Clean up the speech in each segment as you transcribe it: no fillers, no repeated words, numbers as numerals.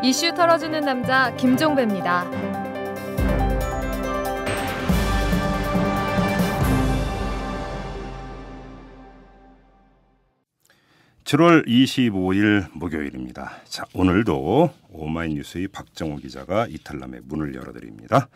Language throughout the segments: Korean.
이슈 털어주는 남자 김종배입니다. 7월 25일 목요일입니다. 자, 오늘도 오마이뉴스의 박정호 기자가 이탈남의 문을 열어드립니다.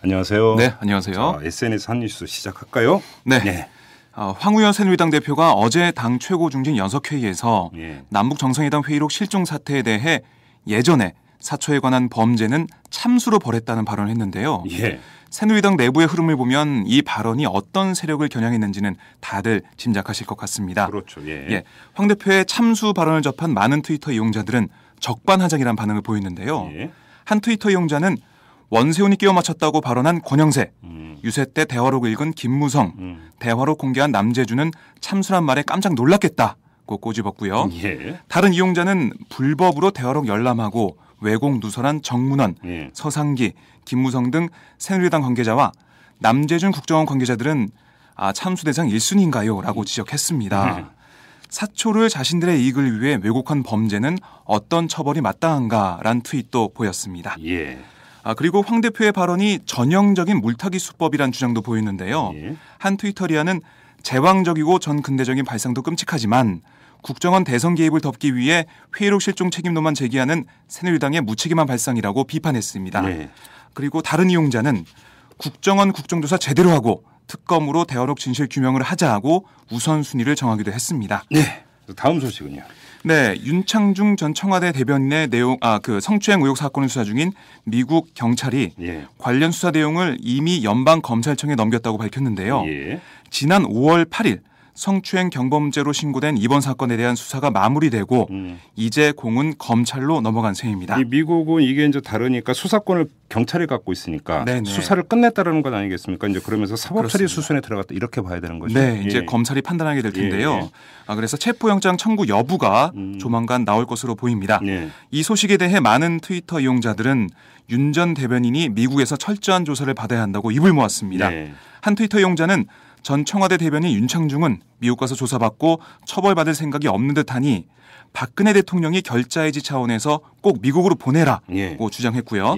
안녕하세요. 네, 안녕하세요. 자, SNS 한 뉴스 시작할까요? 네. 황우여 새누리당 대표가 어제 당 최고 중진 연석회의에서 남북 정상회담 회의록 실종 사태에 대해 예전에 사초에 관한 범죄는 참수로 벌했다는 발언을 했는데요. 새누리당 내부의 흐름을 보면 이 발언이 어떤 세력을 겨냥했는지는 다들 짐작하실 것 같습니다. 그렇죠. 황 대표의 참수 발언을 접한 많은 트위터 이용자들은 적반하장이란 반응을 보였는데요. 한 트위터 이용자는 원세훈이 끼워 맞췄다고 발언한 권영세, 유세 때 대화록 읽은 김무성, 대화록 공개한 남재주는 참수란 말에 깜짝 놀랐겠다고 꼬집었고요. 다른 이용자는 불법으로 대화록 열람하고 외공 누설한 정문원, 서상기, 김무성 등 새누리당 관계자와 남재준 국정원 관계자들은 참수 대상 1순위인가요? 라고 지적했습니다. 사초를 자신들의 이익을 위해 왜곡한 범죄는 어떤 처벌이 마땅한가란 트윗도 보였습니다. 그리고 황 대표의 발언이 전형적인 물타기 수법이란 주장도 보이는데요. 한 트위터리아는 제왕적이고 전근대적인 발상도 끔찍하지만 국정원 대선 개입을 덮기 위해 회의록 실종 책임론만 제기하는 새누리당의 무책임한 발상이라고 비판했습니다. 그리고 다른 이용자는 국정원 국정조사 제대로 하고 특검으로 대화록 진실 규명을 하자고 우선순위를 정하기도 했습니다. 다음 소식은요? 윤창중 전 청와대 대변인의 성추행 의혹 사건을 수사 중인 미국 경찰이 관련 수사 내용을 이미 연방 검찰청에 넘겼다고 밝혔는데요. 지난 5월 8일 성추행 경범죄로 신고된 이번 사건에 대한 수사가 마무리되고 이제 공은 검찰로 넘어간 셈입니다. 미국은 이게 이제 다르니까 수사권을 경찰이 갖고 있으니까 수사를 끝냈다는 건 아니겠습니까? 이제 그러면서 사법처리 수순에 들어갔다 이렇게 봐야 되는 거죠. 이제 검찰이 판단하게 될 텐데요. 그래서 체포영장 청구 여부가 조만간 나올 것으로 보입니다. 이 소식에 대해 많은 트위터 이용자들은 윤 전 대변인이 미국에서 철저한 조사를 받아야 한다고 입을 모았습니다. 한 트위터 이용자는 전 청와대 대변인 윤창중은 미국 가서 조사받고 처벌받을 생각이 없는 듯하니 박근혜 대통령이 결자해지 차원에서 꼭 미국으로 보내라고 주장했고요.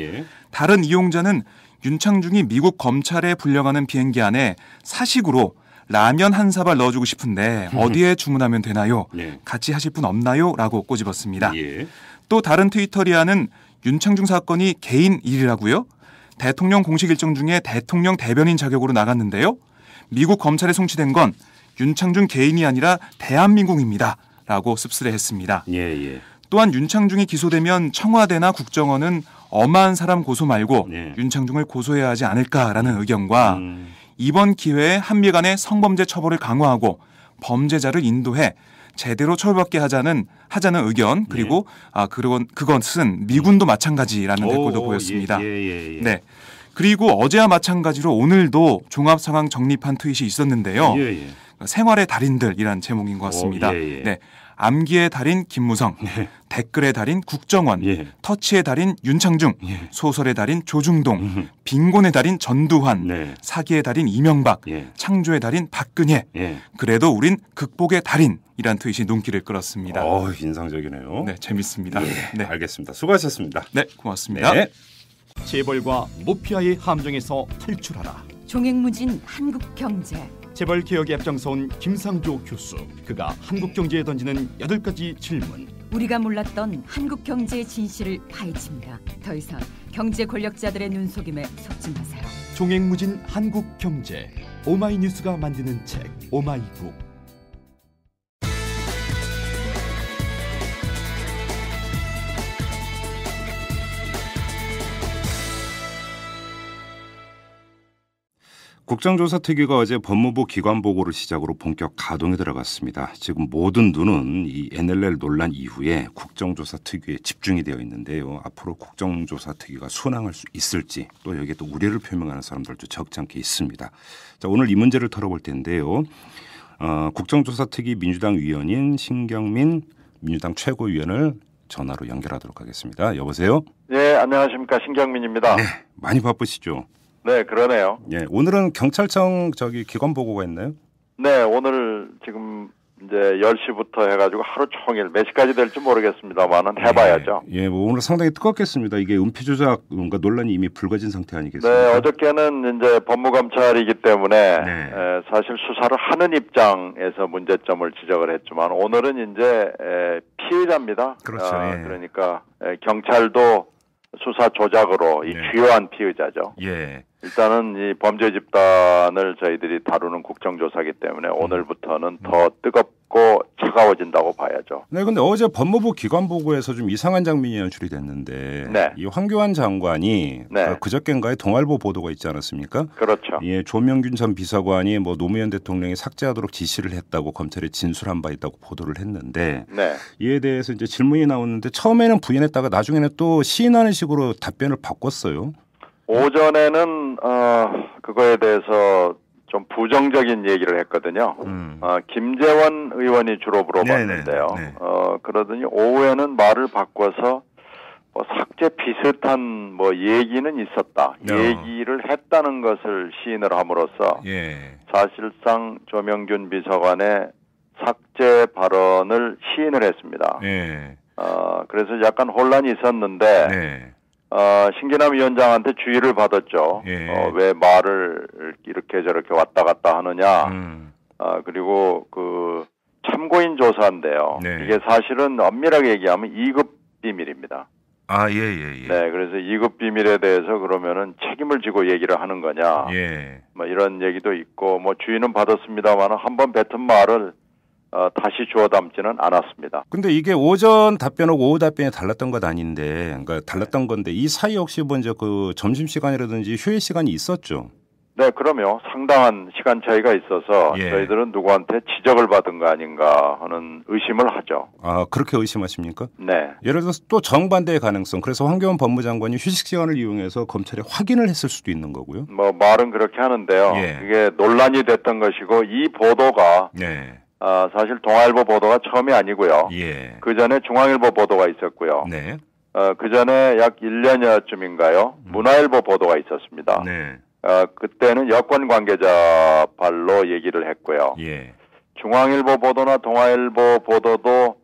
다른 이용자는 윤창중이 미국 검찰에 불려가는 비행기 안에 사식으로 라면 한 사발 넣어주고 싶은데 어디에 주문하면 되나요? 같이 하실 분 없나요? 라고 꼬집었습니다. 또 다른 트위터리아는 윤창중 사건이 개인 일이라고요? 대통령 공식 일정 중에 대통령 대변인 자격으로 나갔는데요. 미국 검찰에 송치된 건 윤창중 개인이 아니라 대한민국입니다. 라고 씁쓸해했습니다. 또한 윤창중이 기소되면 청와대나 국정원은 엄한 사람 고소 말고 윤창중을 고소해야 하지 않을까라는 의견과 이번 기회에 한미 간의 성범죄 처벌을 강화하고 범죄자를 인도해 제대로 처벌받게 하자는 의견 그리고 그것은 미군도 마찬가지라는 댓글도 보였습니다. 그리고 어제와 마찬가지로 오늘도 종합상황 정립한 트윗이 있었는데요. 생활의 달인들이란 제목인 것 같습니다. 암기의 달인 김무성, 댓글의 달인 국정원, 터치의 달인 윤창중, 소설의 달인 조중동, 빈곤의 달인 전두환, 사기의 달인 이명박, 창조의 달인 박근혜, 그래도 우린 극복의 달인이란 트윗이 눈길을 끌었습니다. 인상적이네요. 재밌습니다. 알겠습니다. 수고하셨습니다. 고맙습니다. 재벌과 모피아의 함정에서 탈출하라. 종횡무진 한국경제. 재벌 개혁에 앞장서온 김상조 교수. 그가 한국경제에 던지는 8가지 질문. 우리가 몰랐던 한국경제의 진실을 파헤칩니다. 더 이상 경제 권력자들의 눈속임에 속지 마세요. 종횡무진 한국경제. 오마이뉴스가 만드는 책 오마이북. 국정조사특위가 어제 법무부 기관보고를 시작으로 본격 가동에 들어갔습니다. 지금 모든 눈은 이 NLL 논란 이후에 국정조사특위에 집중이 되어 있는데요. 앞으로 국정조사특위가 순항할 수 있을지 또 여기에 또 우려를 표명하는 사람들도 적지 않게 있습니다. 자, 오늘 이 문제를 털어볼 텐데요. 국정조사특위 민주당 위원인 신경민 민주당 최고위원을 전화로 연결하도록 하겠습니다. 여보세요? 네, 안녕하십니까. 신경민입니다. 네, 많이 바쁘시죠? 네, 그러네요. 예, 오늘은 경찰청 기관 보고가 있나요? 네, 오늘 지금 이제 10시부터 해가지고 하루 종일 몇 시까지 될지 모르겠습니다만은 해봐야죠. 예, 뭐 오늘 상당히 뜨겁겠습니다. 이게 은폐 조작 뭔가 논란이 이미 불거진 상태 아니겠습니까? 네, 어저께는 이제 법무감찰이기 때문에 사실 수사를 하는 입장에서 문제점을 지적을 했지만 오늘은 이제 피의자입니다. 그렇죠. 그러니까 경찰도 수사 조작으로 이 주요한 피의자죠. 일단은 이 범죄 집단을 저희들이 다루는 국정조사이기 때문에 오늘부터는 더 뜨겁고 차가워진다고 봐야죠. 네, 근데 어제 법무부 기관보고에서 좀 이상한 장면이 연출이 됐는데 이 황교안 장관이 그저께인가에 동아일보 보도가 있지 않았습니까? 그렇죠. 예, 조명균 전 비서관이 뭐 노무현 대통령이 삭제하도록 지시를 했다고 검찰에 진술한 바 있다고 보도를 했는데 이에 대해서 이제 질문이 나오는데 처음에는 부인했다가 나중에는 또 시인하는 식으로 답변을 바꿨어요. 오전에는 그거에 대해서 좀 부정적인 얘기를 했거든요. 김재원 의원이 주로 물어봤는데요. 그러더니 오후에는 말을 바꿔서 뭐 삭제 비슷한 뭐 얘기는 있었다. 얘기를 했다는 것을 시인을 함으로써 사실상 조명균 비서관의 삭제 발언을 시인을 했습니다. 그래서 약간 혼란이 있었는데 신기남 위원장한테 주의를 받았죠. 왜 말을 이렇게 저렇게 왔다 갔다 하느냐. 그리고 그 참고인 조사인데요. 이게 사실은 엄밀하게 얘기하면 2급 비밀입니다. 네, 그래서 2급 비밀에 대해서 그러면은 책임을 지고 얘기를 하는 거냐. 뭐 이런 얘기도 있고 뭐 주의는 받았습니다만 한번 뱉은 말을 다시 주워 담지는 않았습니다. 근데 이게 오전 답변하고 오후 답변이 달랐던 것 아닌데, 그러니까 달랐던 건데 이 사이 혹시 먼저 그 점심 시간이라든지 휴일 시간이 있었죠? 네, 그럼요. 상당한 시간 차이가 있어서 저희들은 누구한테 지적을 받은 거 아닌가 하는 의심을 하죠. 아, 그렇게 의심하십니까? 네. 예를 들어서 또 정반대의 가능성. 그래서 황교안 법무장관이 휴식 시간을 이용해서 검찰에 확인을 했을 수도 있는 거고요. 뭐 말은 그렇게 하는데요. 이게 논란이 됐던 것이고 이 보도가 사실 동아일보 보도가 처음이 아니고요. 그 전에 중앙일보 보도가 있었고요. 그 전에 약 1년여쯤인가요? 문화일보 보도가 있었습니다. 그때는 여권 관계자 발로 얘기를 했고요. 중앙일보 보도나 동아일보 보도도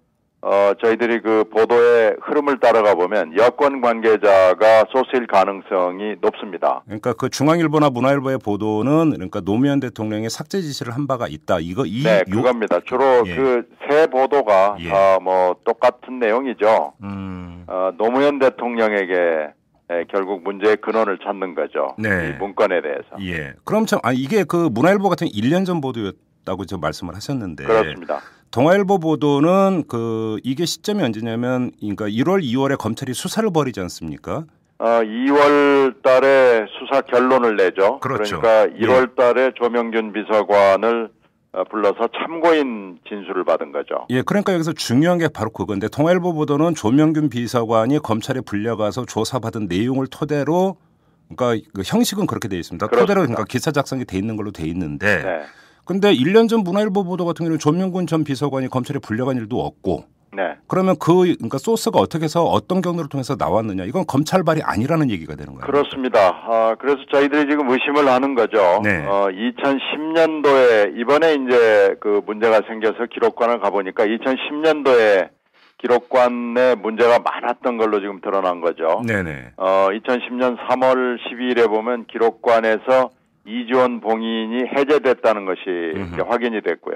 저희들이 그 보도의 흐름을 따라가 보면 여권 관계자가 소스일 가능성이 높습니다. 그러니까 그 중앙일보나 문화일보의 보도는 그러니까 노무현 대통령의 삭제 지시를 한 바가 있다. 그겁니다. 주로 그 세 보도가 다 뭐 똑같은 내용이죠. 노무현 대통령에게 결국 문제의 근원을 찾는 거죠. 이 문건에 대해서. 그럼 참 이게 그 문화일보 같은 1년 전 보도였다고 저 말씀을 하셨는데. 그렇습니다. 동아일보 보도는 그 이게 시점이 언제냐면 그러니까 1월, 2월에 검찰이 수사를 벌이지 않습니까? 2월 달에 수사 결론을 내죠. 그러니까 1월 달에 조명균 비서관을 불러서 참고인 진술을 받은 거죠. 그러니까 여기서 중요한 게 바로 그건데 동아일보 보도는 조명균 비서관이 검찰에 불려가서 조사받은 내용을 토대로 그러니까 그 형식은 그렇게 돼 있습니다. 그렇습니다. 토대로 그러니까 기사 작성이 돼 있는 걸로 돼 있는데 근데 1년 전 문화일보 보도 같은 경우는 조명균 전 비서관이 검찰에 불려간 일도 없고 그러면 그러니까 소스가 어떻게 해서 어떤 경로를 통해서 나왔느냐 이건 검찰발이 아니라는 얘기가 되는 거예요. 그렇습니다. 그래서 저희들이 지금 의심을 하는 거죠. 2010년도에 이번에 이제 그 문제가 생겨서 기록관을 가보니까 2010년도에 기록관에 문제가 많았던 걸로 지금 드러난 거죠. 2010년 3월 12일에 보면 기록관에서 이지원 봉인이 해제됐다는 것이 이제 확인이 됐고요.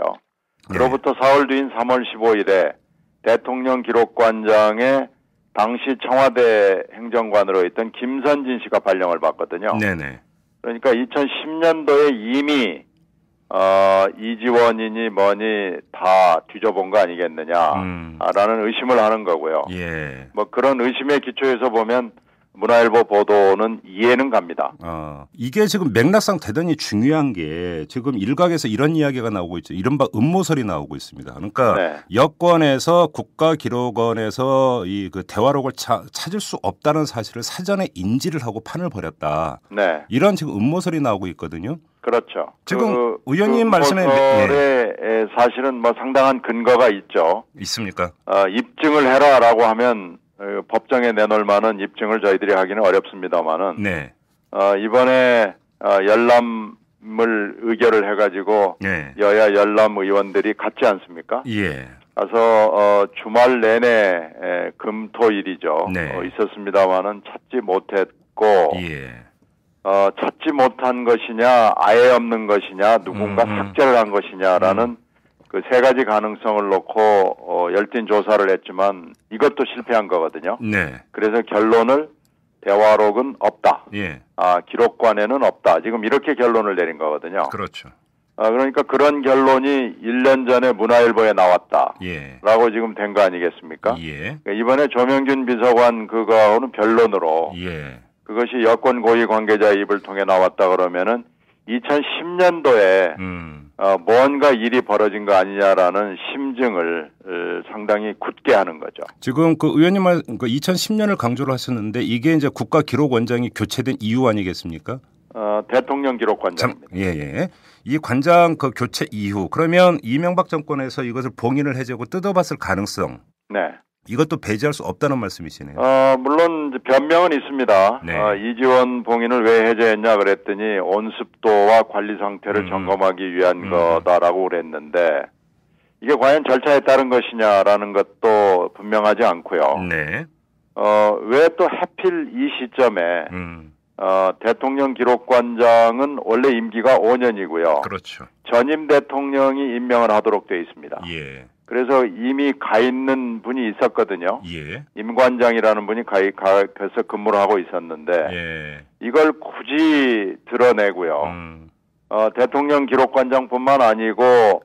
그로부터 4월 뒤인 3월 15일에 대통령 기록관장에 당시 청와대 행정관으로 있던 김선진 씨가 발령을 받거든요. 그러니까 2010년도에 이미 이지원이니 뭐니 다 뒤져본 거 아니겠느냐라는 의심을 하는 거고요. 뭐 그런 의심의 기초에서 보면 문화일보 보도는 이해는 갑니다. 이게 지금 맥락상 대단히 중요한 게 지금 일각에서 이런 이야기가 나오고 있죠. 이른바 음모설이 나오고 있습니다. 그러니까 여권에서 국가기록원에서 이 그 대화록을 찾을 수 없다는 사실을 사전에 인지를 하고 판을 벌였다. 이런 지금 음모설이 나오고 있거든요. 그렇죠. 지금 의원님 말씀에 사실은 뭐 상당한 근거가 있죠. 있습니까? 입증을 해라라고 하면 법정에 내놓을 만한 입증을 저희들이 하기는 어렵습니다만은 이번에 열람 의결을 해가지고 예. 여야 열람 의원들이 갔지 않습니까? 예. 가서 주말 내내 금토일이죠. 네. 있었습니다마는 찾지 못했고 예. 찾지 못한 것이냐 아예 없는 것이냐 누군가 삭제를 한 것이냐라는 그 세 가지 가능성을 놓고 열띤 조사를 했지만 이것도 실패한 거거든요. 네. 그래서 결론을 대화록은 없다. 예. 기록관에는 없다. 지금 이렇게 결론을 내린 거거든요. 그렇죠. 그러니까 그런 결론이 1년 전에 문화일보에 나왔다. 예. 라고 지금 된 거 아니겠습니까? 예. 그러니까 이번에 조명균 비서관 그거하고는 변론으로 예. 그것이 여권 고위 관계자의 입을 통해 나왔다 그러면은 2010년도에 뭔가 일이 벌어진 거 아니냐라는 심증을 상당히 굳게 하는 거죠. 지금 그 의원님 말 2010년을 강조를 하셨는데 이게 이제 국가기록원장이 교체된 이유 아니겠습니까? 대통령 기록관장입니다. 예. 이 관장 그 교체 이후 그러면 이명박 정권에서 이것을 봉인을 해제하고 뜯어봤을 가능성. 네. 이것도 배제할 수 없다는 말씀이시네요. 물론 변명은 있습니다. 네. 이지원 봉인을 왜 해제했냐 그랬더니 온습도와 관리 상태를 점검하기 위한 거다라고 그랬는데 이게 과연 절차에 따른 것이냐라는 것도 분명하지 않고요. 네. 왜 또 하필 이 시점에 대통령 기록관장은 원래 임기가 5년이고요. 그렇죠. 전임 대통령이 임명을 하도록 되어 있습니다. 예. 그래서 이미 가 있는 분이 있었거든요. 예. 임 관장이라는 분이 가서 근무를 하고 있었는데 예. 이걸 굳이 드러내고요. 대통령 기록관장뿐만 아니고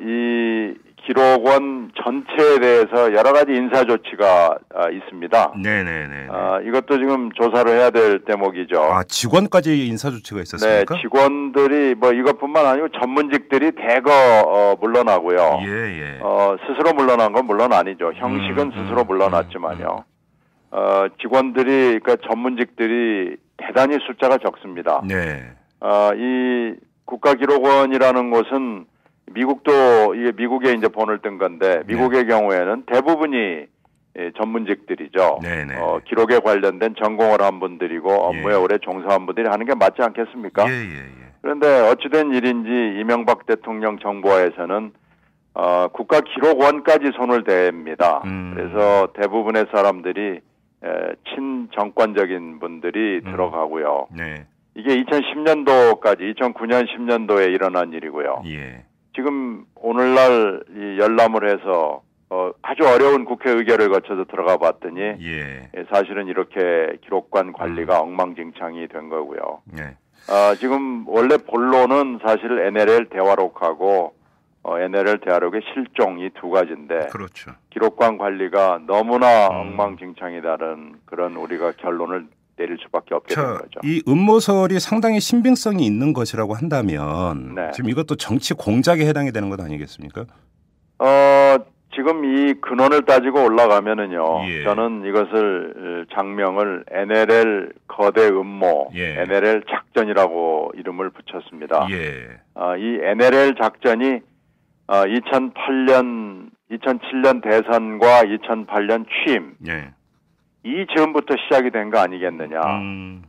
이 기록원 전체에 대해서 여러 가지 인사 조치가 있습니다. 네네네. 이것도 지금 조사를 해야 될 대목이죠. 직원까지 인사 조치가 있었습니까? 네, 직원들이 뭐 이것뿐만 아니고 전문직들이 대거 물러나고요. 예. 스스로 물러난 건 물론 아니죠. 형식은 스스로 물러났지만요. 직원들이 그러니까 전문직들이 대단히 숫자가 적습니다. 네. 이 국가기록원이라는 곳은 미국도 이게 미국에 이제 본을 뜬 건데 미국의 경우에는 대부분이 전문직들이죠. 네네. 기록에 관련된 전공을 한 분들이고 업무에 오래 종사한 분들이 하는 게 맞지 않겠습니까? 예. 그런데 어찌된 일인지 이명박 대통령 정부하에서는 국가기록원까지 손을 댑니다. 그래서 대부분의 사람들이 친정권적인 분들이 들어가고요. 네. 이게 2010년도까지 2009년 10년도에 일어난 일이고요. 예. 지금 오늘날 이 열람을 해서 아주 어려운 국회 의결을 거쳐서 들어가 봤더니 사실은 이렇게 기록관 관리가 엉망진창이 된 거고요. 네. 지금 원래 본론은 사실 NLL 대화록하고 NLL 대화록의 실종 이 두 가지인데 그렇죠. 기록관 관리가 너무나 엉망진창이다는 그런 우리가 결론을 내릴 수밖에 없게 된 거죠. 이 음모설이 상당히 신빙성이 있는 것이라고 한다면 지금 이것도 정치 공작에 해당이 되는 것 아니겠습니까? 지금 이 근원을 따지고 올라가면은요. 저는 이것을 장명을 NLL 거대 음모, NLL 작전이라고 이름을 붙였습니다. 이 NLL 작전이 2007년 대선과 2008년 취임 이 즈음부터 시작이 된 거 아니겠느냐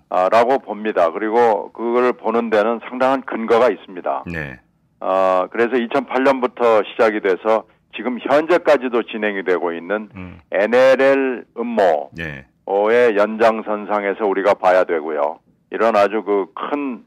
라고 봅니다. 그리고 그걸 보는 데는 상당한 근거가 있습니다. 그래서 2008년부터 시작이 돼서 지금 현재까지도 진행이 되고 있는 NLL 음모의 연장선상에서 우리가 봐야 되고요. 이런 아주 그 큰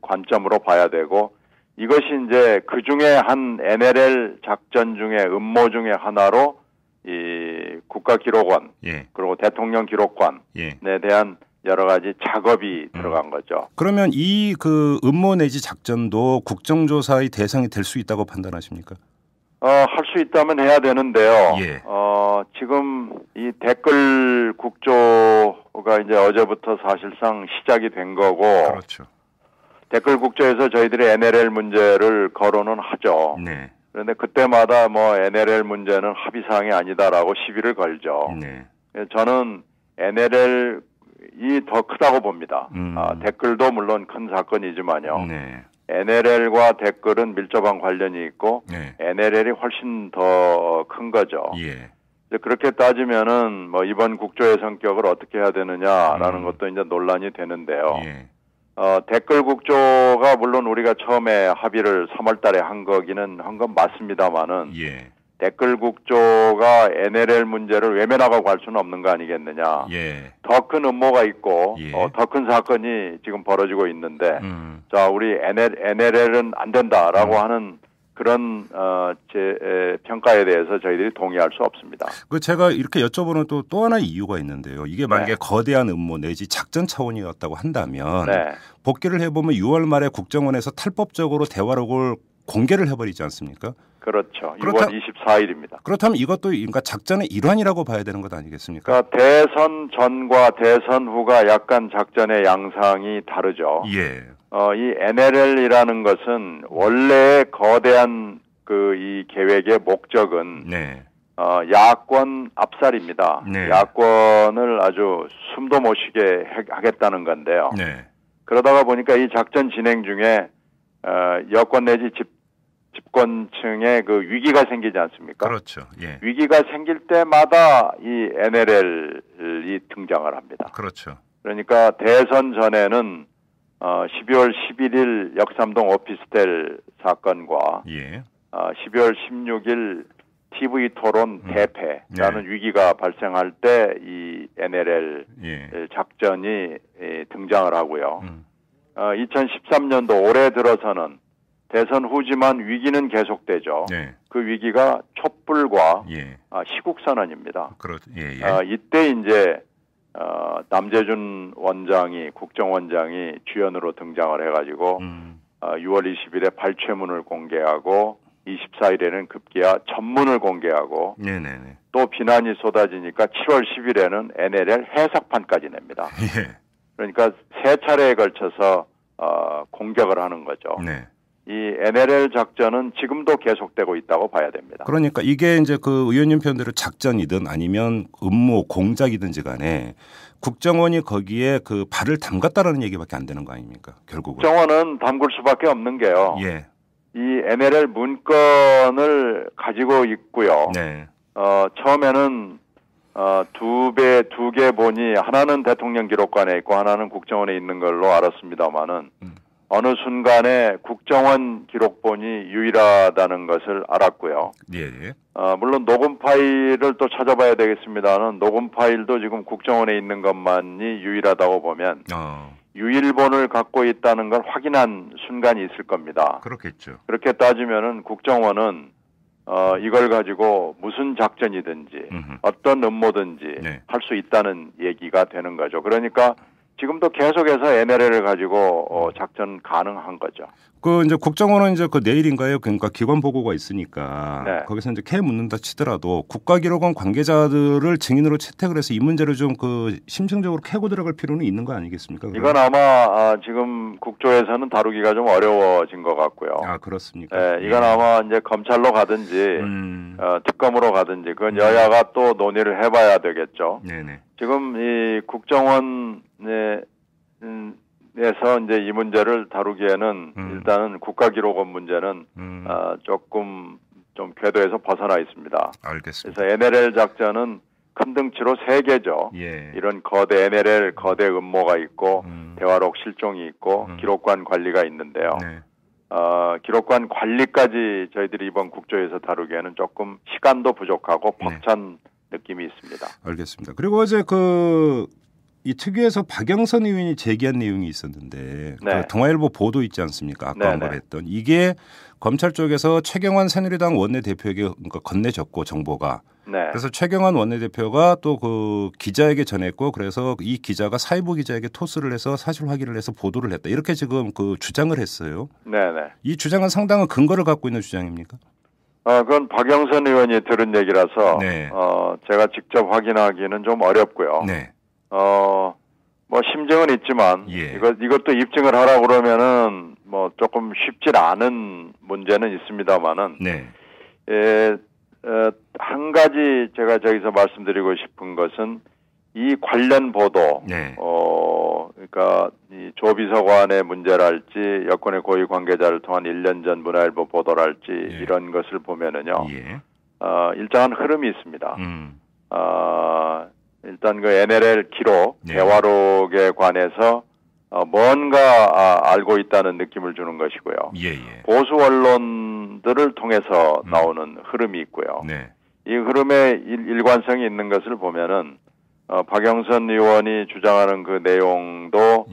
관점으로 봐야 되고 이것이 이제 그 중에 한 NLL 작전 중에 음모 중에 하나로 이 국가기록원 그리고 대통령 기록관에 대한 여러 가지 작업이 들어간 거죠. 그러면 이 그 음모 내지 작전도 국정조사의 대상이 될 수 있다고 판단하십니까? 할 수 있다면 해야 되는데요. 지금 이 댓글 국조가 이제 어제부터 사실상 시작이 된 거고. 그렇죠. 댓글 국조에서 저희들이 NLL 문제를 거론은 하죠. 그런데 그때마다 뭐 NLL 문제는 합의사항이 아니다라고 시비를 걸죠. 저는 NLL이 더 크다고 봅니다. 댓글도 물론 큰 사건이지만요. NLL과 댓글은 밀접한 관련이 있고 NLL이 훨씬 더 큰 거죠. 그렇게 따지면은 뭐 이번 국조의 성격을 어떻게 해야 되느냐라는 것도 이제 논란이 되는데요. 댓글 국조가 물론 우리가 처음에 합의를 3월 달에 한 건 맞습니다만은 예. 댓글 국조가 NLL 문제를 외면하고 갈 수는 없는 거 아니겠느냐. 예. 더 큰 음모가 있고 예. 더 큰 사건이 지금 벌어지고 있는데 자, 우리 NLL은 안 된다라고 하는 그런 평가에 대해서 저희들이 동의할 수 없습니다. 제가 이렇게 여쭤보는 또 하나의 이유가 있는데요. 이게 만약에 거대한 음모 내지 작전 차원이었다고 한다면 복귀를 해보면 6월 말에 국정원에서 탈법적으로 대화록을 공개를 해버리지 않습니까? 그렇죠. 6월 24일입니다. 그렇다면 이것도 그러니까 작전의 일환이라고 봐야 되는 것 아니겠습니까? 그러니까 대선 전과 대선 후가 약간 작전의 양상이 다르죠. 예. 이 NLL이라는 것은 원래 거대한 이 계획의 목적은 야권 압살입니다. 야권을 아주 숨도 못 쉬게 하겠다는 건데요. 그러다가 보니까 이 작전 진행 중에 여권 내지 집권층의 그 위기가 생기지 않습니까? 그렇죠. 예. 위기가 생길 때마다 이 NLL이 등장을 합니다. 그렇죠. 그러니까 대선 전에는 12월 11일 역삼동 오피스텔 사건과 12월 16일 TV 토론 대패라는 위기가 발생할 때 이 NLL 작전이 등장을 하고요. 2013년도 올해 들어서는 대선 후지만 위기는 계속되죠. 그 위기가 촛불과 시국선언입니다. 이때 이제 남재준 원장이 국정원장이 주연으로 등장을 해가지고 6월 20일에 발췌문을 공개하고 24일에는 급기야 전문을 공개하고 또 비난이 쏟아지니까 7월 10일에는 NLL 해석판까지 냅니다. 그러니까 세 차례에 걸쳐서 공격을 하는 거죠. 이 NLL 작전은 지금도 계속되고 있다고 봐야 됩니다. 그러니까 이게 이제 그 의원님 표현대로 작전이든 아니면 음모 공작이든지 간에 국정원이 거기에 그 발을 담갔다라는 얘기밖에 안 되는 거 아닙니까? 결국은. 국정원은 담글 수밖에 없는 게요. 이 NLL 문건을 가지고 있고요. 처음에는 두 개 보니 하나는 대통령 기록관에 있고 하나는 국정원에 있는 걸로 알았습니다만은 어느 순간에 국정원 기록본이 유일하다는 것을 알았고요. 물론 녹음 파일을 또 찾아봐야 되겠습니다만 녹음 파일도 지금 국정원에 있는 것만이 유일하다고 보면 유일본을 갖고 있다는 걸 확인한 순간이 있을 겁니다. 그렇겠죠. 그렇게 따지면은 국정원은 이걸 가지고 무슨 작전이든지 어떤 음모든지 할 수 있다는 얘기가 되는 거죠. 그러니까 지금도 계속해서 NLL을 가지고 작전 가능한 거죠. 그 이제 국정원은 이제 그 내일인가요? 그러니까 기관 보고가 있으니까 거기서 이제 캐 묻는다 치더라도 국가기록원 관계자들을 증인으로 채택을 해서 이 문제를 좀 그 심층적으로 캐고 들어갈 필요는 있는 거 아니겠습니까? 그러면? 이건 아마 지금 국조에서는 다루기가 좀 어려워진 것 같고요. 아 그렇습니까? 이건 아마 이제 검찰로 가든지 특검으로 가든지 그건 여야가 또 논의를 해봐야 되겠죠. 지금 이 국정원에 에서 이제 이 문제를 다루기에는 일단은 국가기록원 문제는 조금 좀 궤도에서 벗어나 있습니다. 알겠습니다. 그래서 NLL 작전은 큰 덩치로 세 개죠. 이런 거대 NLL 거대 음모가 있고 대화록 실종이 있고 기록관 관리가 있는데요. 기록관 관리까지 저희들이 이번 국조에서 다루기에는 조금 시간도 부족하고 벅찬 느낌이 있습니다. 알겠습니다. 그리고 어제 이 특위에서 박영선 의원이 제기한 내용이 있었는데 그 동아일보 보도 있지 않습니까? 아까 언급했던 이게 검찰 쪽에서 최경환 새누리당 원내대표에게 그러니까 건네졌고 정보가 그래서 최경환 원내대표가 또 그 기자에게 전했고 그래서 이 기자가 사회부 기자에게 토스를 해서 사실 확인을 해서 보도를 했다 이렇게 지금 그 주장을 했어요. 이 주장은 상당한 근거를 갖고 있는 주장입니까? 그건 박영선 의원이 들은 얘기라서 제가 직접 확인하기는 좀 어렵고요. 뭐 심증은 있지만 이것도 입증을 하라고 그러면은 뭐 조금 쉽지 않은 문제는 있습니다만은 한 가지 제가 저기서 말씀드리고 싶은 것은 이 관련 보도 그러니까 이 조비서관의 문제랄지 여권의 고위 관계자를 통한 1년 전 문화일보 보도랄지 이런 것을 보면은요 일정한 흐름이 있습니다. 일단 그 NLL 기록 대화록에 관해서 뭔가 알고 있다는 느낌을 주는 것이고요. 예. 보수 언론들을 통해서 나오는 흐름이 있고요. 네. 이 흐름에 일관성이 있는 것을 보면은 박영선 의원이 주장하는 그 내용도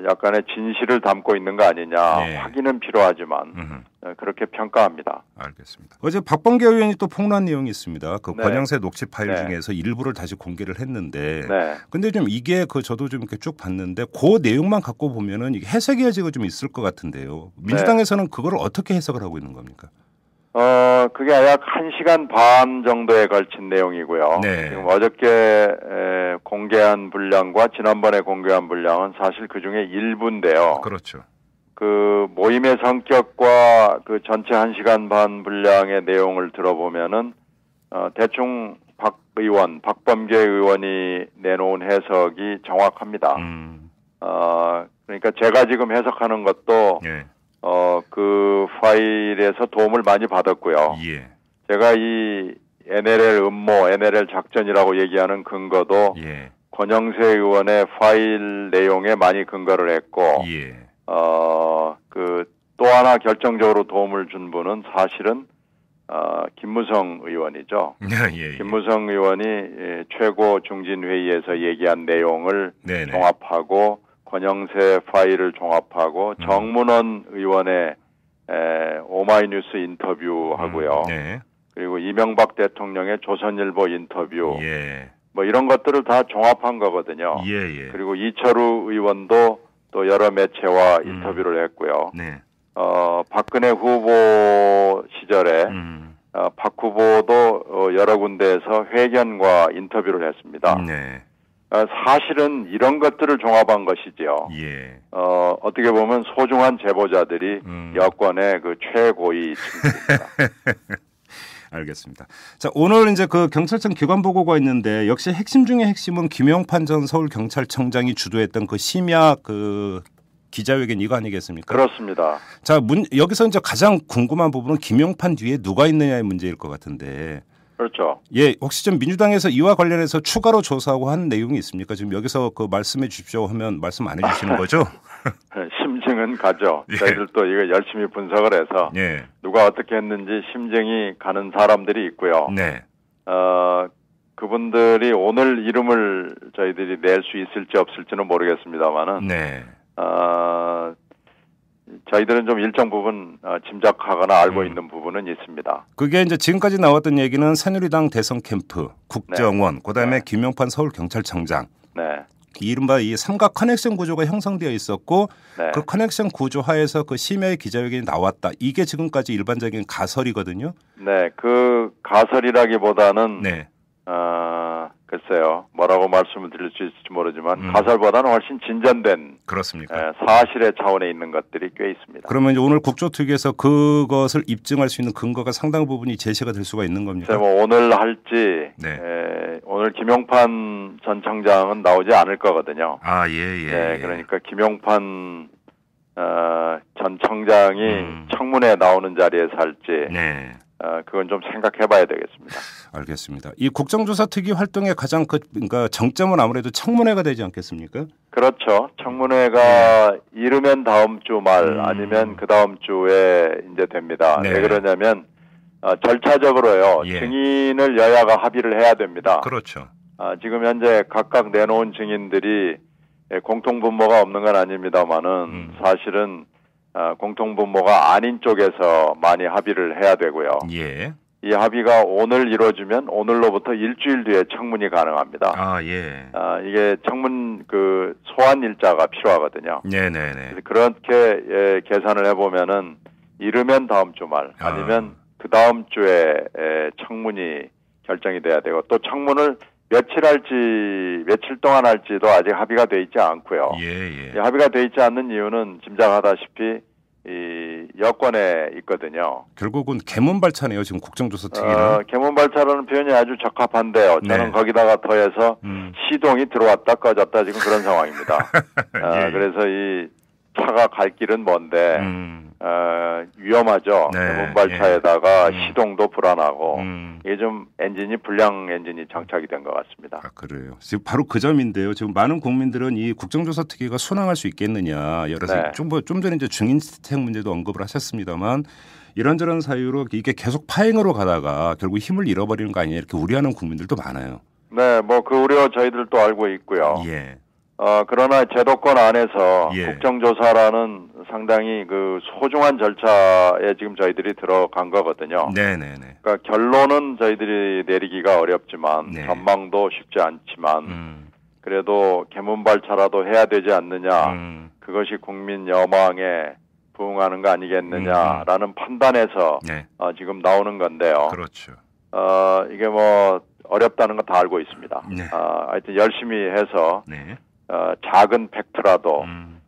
약간의 진실을 담고 있는 거 아니냐 확인은 필요하지만 그렇게 평가합니다. 알겠습니다. 어제 박범계 의원이 또 폭로한 내용이 있습니다. 그 권영세 녹취 파일 중에서 일부를 다시 공개를 했는데, 근데 좀 이게 저도 좀 이렇게 쭉 봤는데 그 내용만 갖고 보면은 이게 해석의 여지가 좀 있을 것 같은데요. 민주당에서는 그걸 어떻게 해석을 하고 있는 겁니까? 그게 약 1시간 반 정도에 걸친 내용이고요. 지금 어저께 공개한 분량과 지난번에 공개한 분량은 사실 그 중에 일부인데요. 그렇죠. 그 모임의 성격과 그 전체 1시간 반 분량의 내용을 들어보면은 대충 박범계 의원이 내놓은 해석이 정확합니다. 그러니까 제가 지금 해석하는 것도 그 파일에서 도움을 많이 받았고요. 제가 이 NLL 음모, NLL 작전이라고 얘기하는 근거도 권영세 의원의 파일 내용에 많이 근거를 했고, 또 하나 결정적으로 도움을 준 분은 사실은 김무성 의원이죠. 김무성 의원이 최고 중진회의에서 얘기한 내용을 종합하고 권영세 파일을 종합하고 정문원 의원의 오마이뉴스 인터뷰하고요. 그리고 이명박 대통령의 조선일보 인터뷰 뭐 이런 것들을 다 종합한 거거든요. 그리고 이철우 의원도 또 여러 매체와 인터뷰를 했고요. 박근혜 후보 시절에 박 후보도 여러 군데에서 회견과 인터뷰를 했습니다. 사실은 이런 것들을 종합한 것이지요. 어떻게 보면 소중한 제보자들이 여권의 그 최고위 층입니다. 알겠습니다. 자, 오늘 이제 그 경찰청 기관 보고가 있는데 역시 핵심 중에 핵심은 김용판 전 서울경찰청장이 주도했던 그 심야 그 기자회견 이거 아니겠습니까? 그렇습니다. 자, 여기서 이제 가장 궁금한 부분은 김용판 뒤에 누가 있느냐의 문제일 것 같은데. 그렇죠. 혹시 좀 민주당에서 이와 관련해서 추가로 조사하고 한 내용이 있습니까? 지금 여기서 그 말씀해 주십시오 하면 말씀 안 해주시는 거죠? 심증은 가죠. 저희들도 이거 열심히 분석을 해서 누가 어떻게 했는지 심증이 가는 사람들이 있고요. 그분들이 오늘 이름을 저희들이 낼 수 있을지 없을지는 모르겠습니다만은 저희들은 좀 일정 부분 짐작하거나 알고 있는 부분은 있습니다. 그게 이제 지금까지 나왔던 얘기는 새누리당 대선 캠프, 국정원, 그다음에 김용판 서울경찰청장. 이른바 이 삼각 커넥션 구조가 형성되어 있었고 그 커넥션 구조 하에서 그 심야의 기자회견이 나왔다. 이게 지금까지 일반적인 가설이거든요. 그 가설이라기보다는 글쎄요. 뭐라고 말씀을 드릴 수 있을지 모르지만 가설보다는 훨씬 진전된 그렇습니까? 사실의 차원에 있는 것들이 꽤 있습니다. 그러면 이제 오늘 국조특위에서 그것을 입증할 수 있는 근거가 상당 부분이 제시가 될 수가 있는 겁니까? 뭐 오늘 할지 오늘 김용판 전 청장은 나오지 않을 거거든요. 그러니까 김용판 전 청장이 청문회에 나오는 자리에서 할지 그건 좀 생각해봐야 되겠습니다. 알겠습니다. 이 국정조사특위 활동의 가장 그러니까 정점은 아무래도 청문회가 되지 않겠습니까? 그렇죠. 청문회가 이르면 다음 주 말 아니면 그 다음 주에 이제 됩니다. 왜 그러냐면 절차적으로요. 증인을 여야가 합의를 해야 됩니다. 그렇죠. 지금 현재 각각 내놓은 증인들이 공통분모가 없는 건 아닙니다만은 사실은 공통분모가 아닌 쪽에서 많이 합의를 해야 되고요. 이 합의가 오늘 이루어지면 오늘로부터 일주일 뒤에 청문이 가능합니다. 이게 청문 그 소환 일자가 필요하거든요. 그래서 그렇게 계산을 해보면은 이르면 다음 주 말 아니면 그 다음 주에 청문이 결정이 돼야 되고 또 청문을 며칠 동안 할지도 아직 합의가 돼 있지 않고요. 합의가 돼 있지 않는 이유는 짐작하다시피 이 여권에 있거든요. 결국은 개문발차네요. 지금 국정조사특위는. 개문발차라는 표현이 아주 적합한데요. 저는 거기다가 더해서 시동이 들어왔다 꺼졌다 지금 그런 상황입니다. 그래서 이 차가 갈 길은 먼데 위험하죠. 네. 문발차에다가 시동도 불안하고 이게 좀 엔진이 불량 엔진이 장착이 된 것 같습니다. 아, 그래요. 지금 바로 그 점인데요. 지금 많은 국민들은 이 국정조사 특위가 순항할 수 있겠느냐 여러 네. 좀 전에 이제 증인 스택 문제도 언급을 하셨습니다만 이런저런 사유로 이게 계속 파행으로 가다가 결국 힘을 잃어버리는 거 아니냐 이렇게 우려하는 국민들도 많아요. 네, 뭐 그 우려 저희들도 알고 있고요. 예. 그러나 제도권 안에서 예. 국정조사라는 상당히 그 소중한 절차에 지금 저희들이 들어간 거거든요. 네네네. 그러니까 결론은 저희들이 내리기가 어렵지만 네. 전망도 쉽지 않지만 그래도 개문발차라도 해야 되지 않느냐. 그것이 국민 여망에 부응하는 거 아니겠느냐라는 판단에서 네. 지금 나오는 건데요. 그렇죠. 이게 뭐 어렵다는 거 다 알고 있습니다. 네. 하여튼 열심히 해서 네. 작은 팩트라도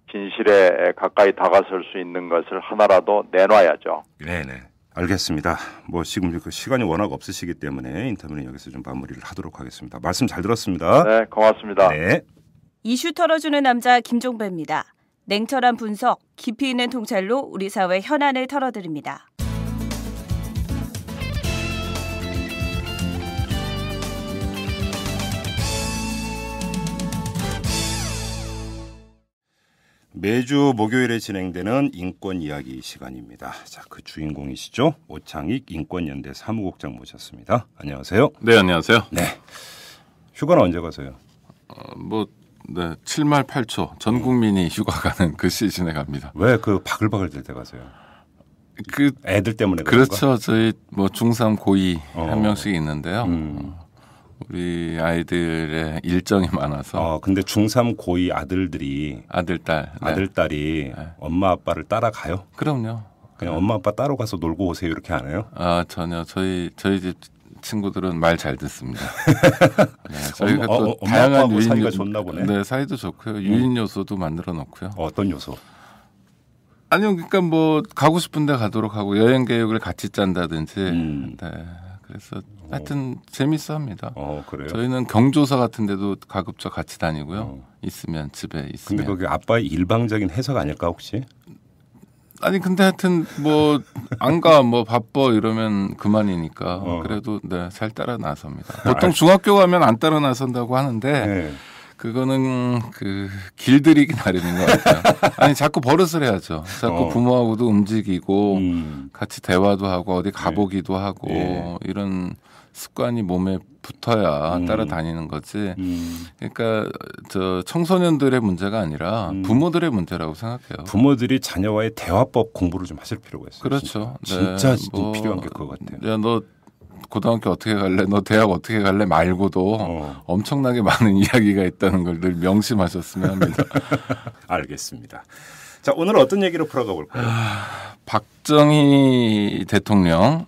진실에 가까이 다가설 수 있는 것을 하나라도 내놔야죠. 네네. 알겠습니다. 뭐 지금 그 시간이 워낙 없으시기 때문에 인터뷰는 여기서 좀 마무리를 하도록 하겠습니다. 말씀 잘 들었습니다. 네, 고맙습니다. 네. 이슈 털어주는 남자 김종배입니다. 냉철한 분석, 깊이 있는 통찰로 우리 사회 현안을 털어드립니다. 매주 목요일에 진행되는 인권 이야기 시간입니다. 자, 그 주인공이시죠? 오창익 인권연대 사무국장 모셨습니다. 안녕하세요. 네, 안녕하세요. 네. 휴가는 언제 가세요? 네, 7말 8초 전 국민이 휴가 가는 그 시즌에 갑니다. 왜 그 바글바글 될 때 가세요? 그 애들 때문에 그렇죠. 저희 뭐 중3 고2 한 명씩 있는데요. 우리 아이들의 일정이 많아서. 근데 중3 고2 아들들이 아들딸이 네. 엄마 아빠를 따라가요? 그럼요. 그냥 엄마 아빠 따로 가서 놀고 오세요 이렇게 안 해요? 전혀 저희 집 친구들은 말 잘 듣습니다. 네, 저희가 또 다양한 유인 사이가 좋나 보네. 네, 사이도 좋고요. 유인 요소도 만들어 놓고요. 어떤 요소? 아니요, 그러니까 뭐 가고 싶은데 가도록 하고 여행 계획을 같이 짠다든지. 네, 그래서 하여튼 재밌어합니다. 그래요? 저희는 경조사 같은데도 가급적 같이 다니고요. 있으면 집에 있으면. 근데 거기 아빠의 일방적인 해석 아닐까 혹시? 아니 근데 하여튼 뭐 안 가 뭐 바빠 이러면 그만이니까 그래도 네, 잘 따라 나섭니다. 보통 중학교 가면 안 따라 나선다고 하는데 네. 그거는 그 길들이기 나름인 것 같아요. 아니 자꾸 버릇을 해야죠. 자꾸 부모하고도 움직이고 같이 대화도 하고 어디 가보기도 하고 이런 습관이 몸에 붙어야 따라다니는 거지. 그러니까 저 청소년들의 문제가 아니라 부모들의 문제라고 생각해요. 부모들이 자녀와의 대화법 공부를 좀 하실 필요가 있어요. 그렇죠. 진짜 필요한 게 그거 같아요. 야, 너 고등학교 어떻게 갈래? 너 대학 어떻게 갈래? 말고도 엄청나게 많은 이야기가 있다는 걸 늘 명심하셨으면 합니다. 알겠습니다. 자, 오늘 어떤 얘기로 풀어가 볼까요? 박정희 대통령,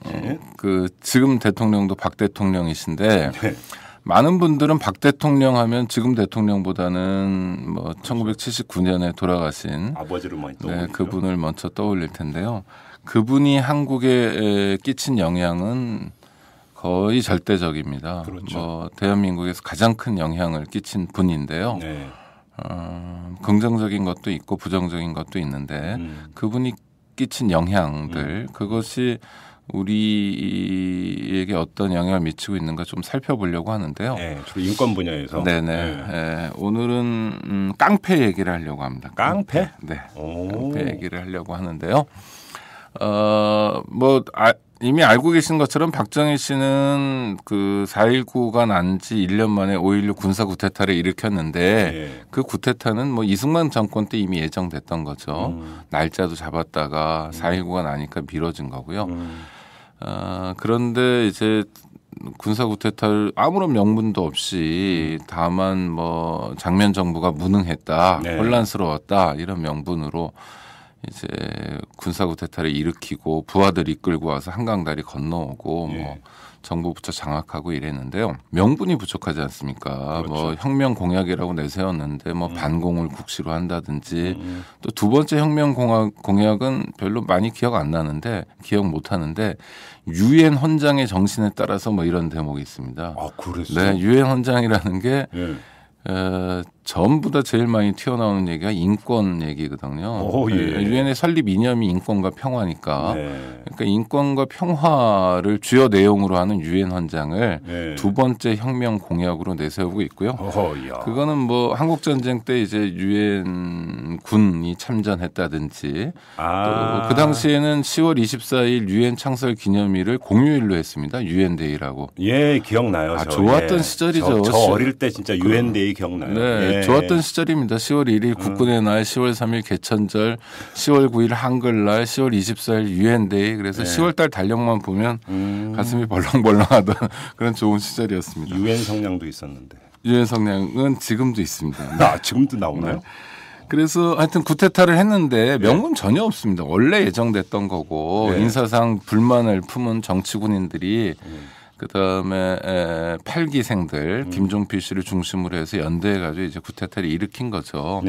그 지금 대통령도 박 대통령이신데 많은 분들은 박 대통령 하면 지금 대통령보다는 뭐 1979년에 돌아가신 아버지를 많이 떠올리죠. 그분을 먼저 떠올릴 텐데요. 그분이 한국에 끼친 영향은 거의 절대적입니다. 그렇죠. 뭐 대한민국에서 가장 큰 영향을 끼친 분인데요. 네. 긍정적인 것도 있고 부정적인 것도 있는데 그분이 끼친 영향들 그것이 우리에게 어떤 영향을 미치고 있는가 좀 살펴보려고 하는데요. 네, 주로 인권 분야에서. 네네. 오늘은 깡패 얘기를 하려고 합니다. 깡패? 네. 깡패 얘기를 하려고 하는데요. 이미 알고 계신 것처럼 박정희 씨는 그 4.19가 난 지 1년 만에 5.16 군사 구테타를 일으켰는데 그 구테타는 뭐 이승만 정권 때 이미 예정됐던 거죠. 날짜도 잡았다가 4.19가 나니까 미뤄진 거고요. 그런데 이제 군사 구테타를 아무런 명분도 없이 다만 뭐 장면 정부가 무능했다, 혼란스러웠다 이런 명분으로 이제 군사 구테타를 일으키고 부하들 이끌고 와서 한강다리 건너오고 뭐 정부 부처 장악하고 이랬는데요. 명분이 부족하지 않습니까? 그렇죠. 뭐 혁명 공약이라고 내세웠는데 뭐 반공을 국시로 한다든지 또 두 번째 혁명 공약은 별로 많이 기억 못 하는데 유엔 헌장의 정신에 따라서 뭐 이런 대목이 있습니다. 아, 그랬어요? 네, 유엔 헌장이라는 게 전부 다 제일 많이 튀어나오는 얘기가 인권 얘기거든요. 유엔의 설립 이념이 인권과 평화니까. 그러니까 인권과 평화를 주요 내용으로 하는 유엔 헌장을 두 번째 혁명 공약으로 내세우고 있고요. 그거는 뭐 한국 전쟁 때 이제 유엔 군이 참전했다든지 또 그 당시에는 10월 24일 유엔 창설 기념일을 공휴일로 했습니다. 유엔데이라고. 예, 기억나요. 좋았던 시절이죠. 저 어릴 때 진짜 유엔데이 기억나요. 네, 좋았던 시절입니다. 10월 1일 국군의 날, 10월 3일 개천절, 10월 9일 한글날, 10월 24일 유엔데이. 그래서 10월 달 달력만 보면 가슴이 벌렁벌렁하던 그런 좋은 시절이었습니다. 유엔 성냥도 있었는데. 유엔 성냥은 지금도 있습니다. 지금도 나오나요? 네. 그래서 하여튼 구테타를 했는데 명분 전혀 없습니다. 원래 예정됐던 거고 인사상 불만을 품은 정치군인들이 그다음에 8기생들 김종필 씨를 중심으로 해서 연대해가지고 이제 구테타를 일으킨 거죠.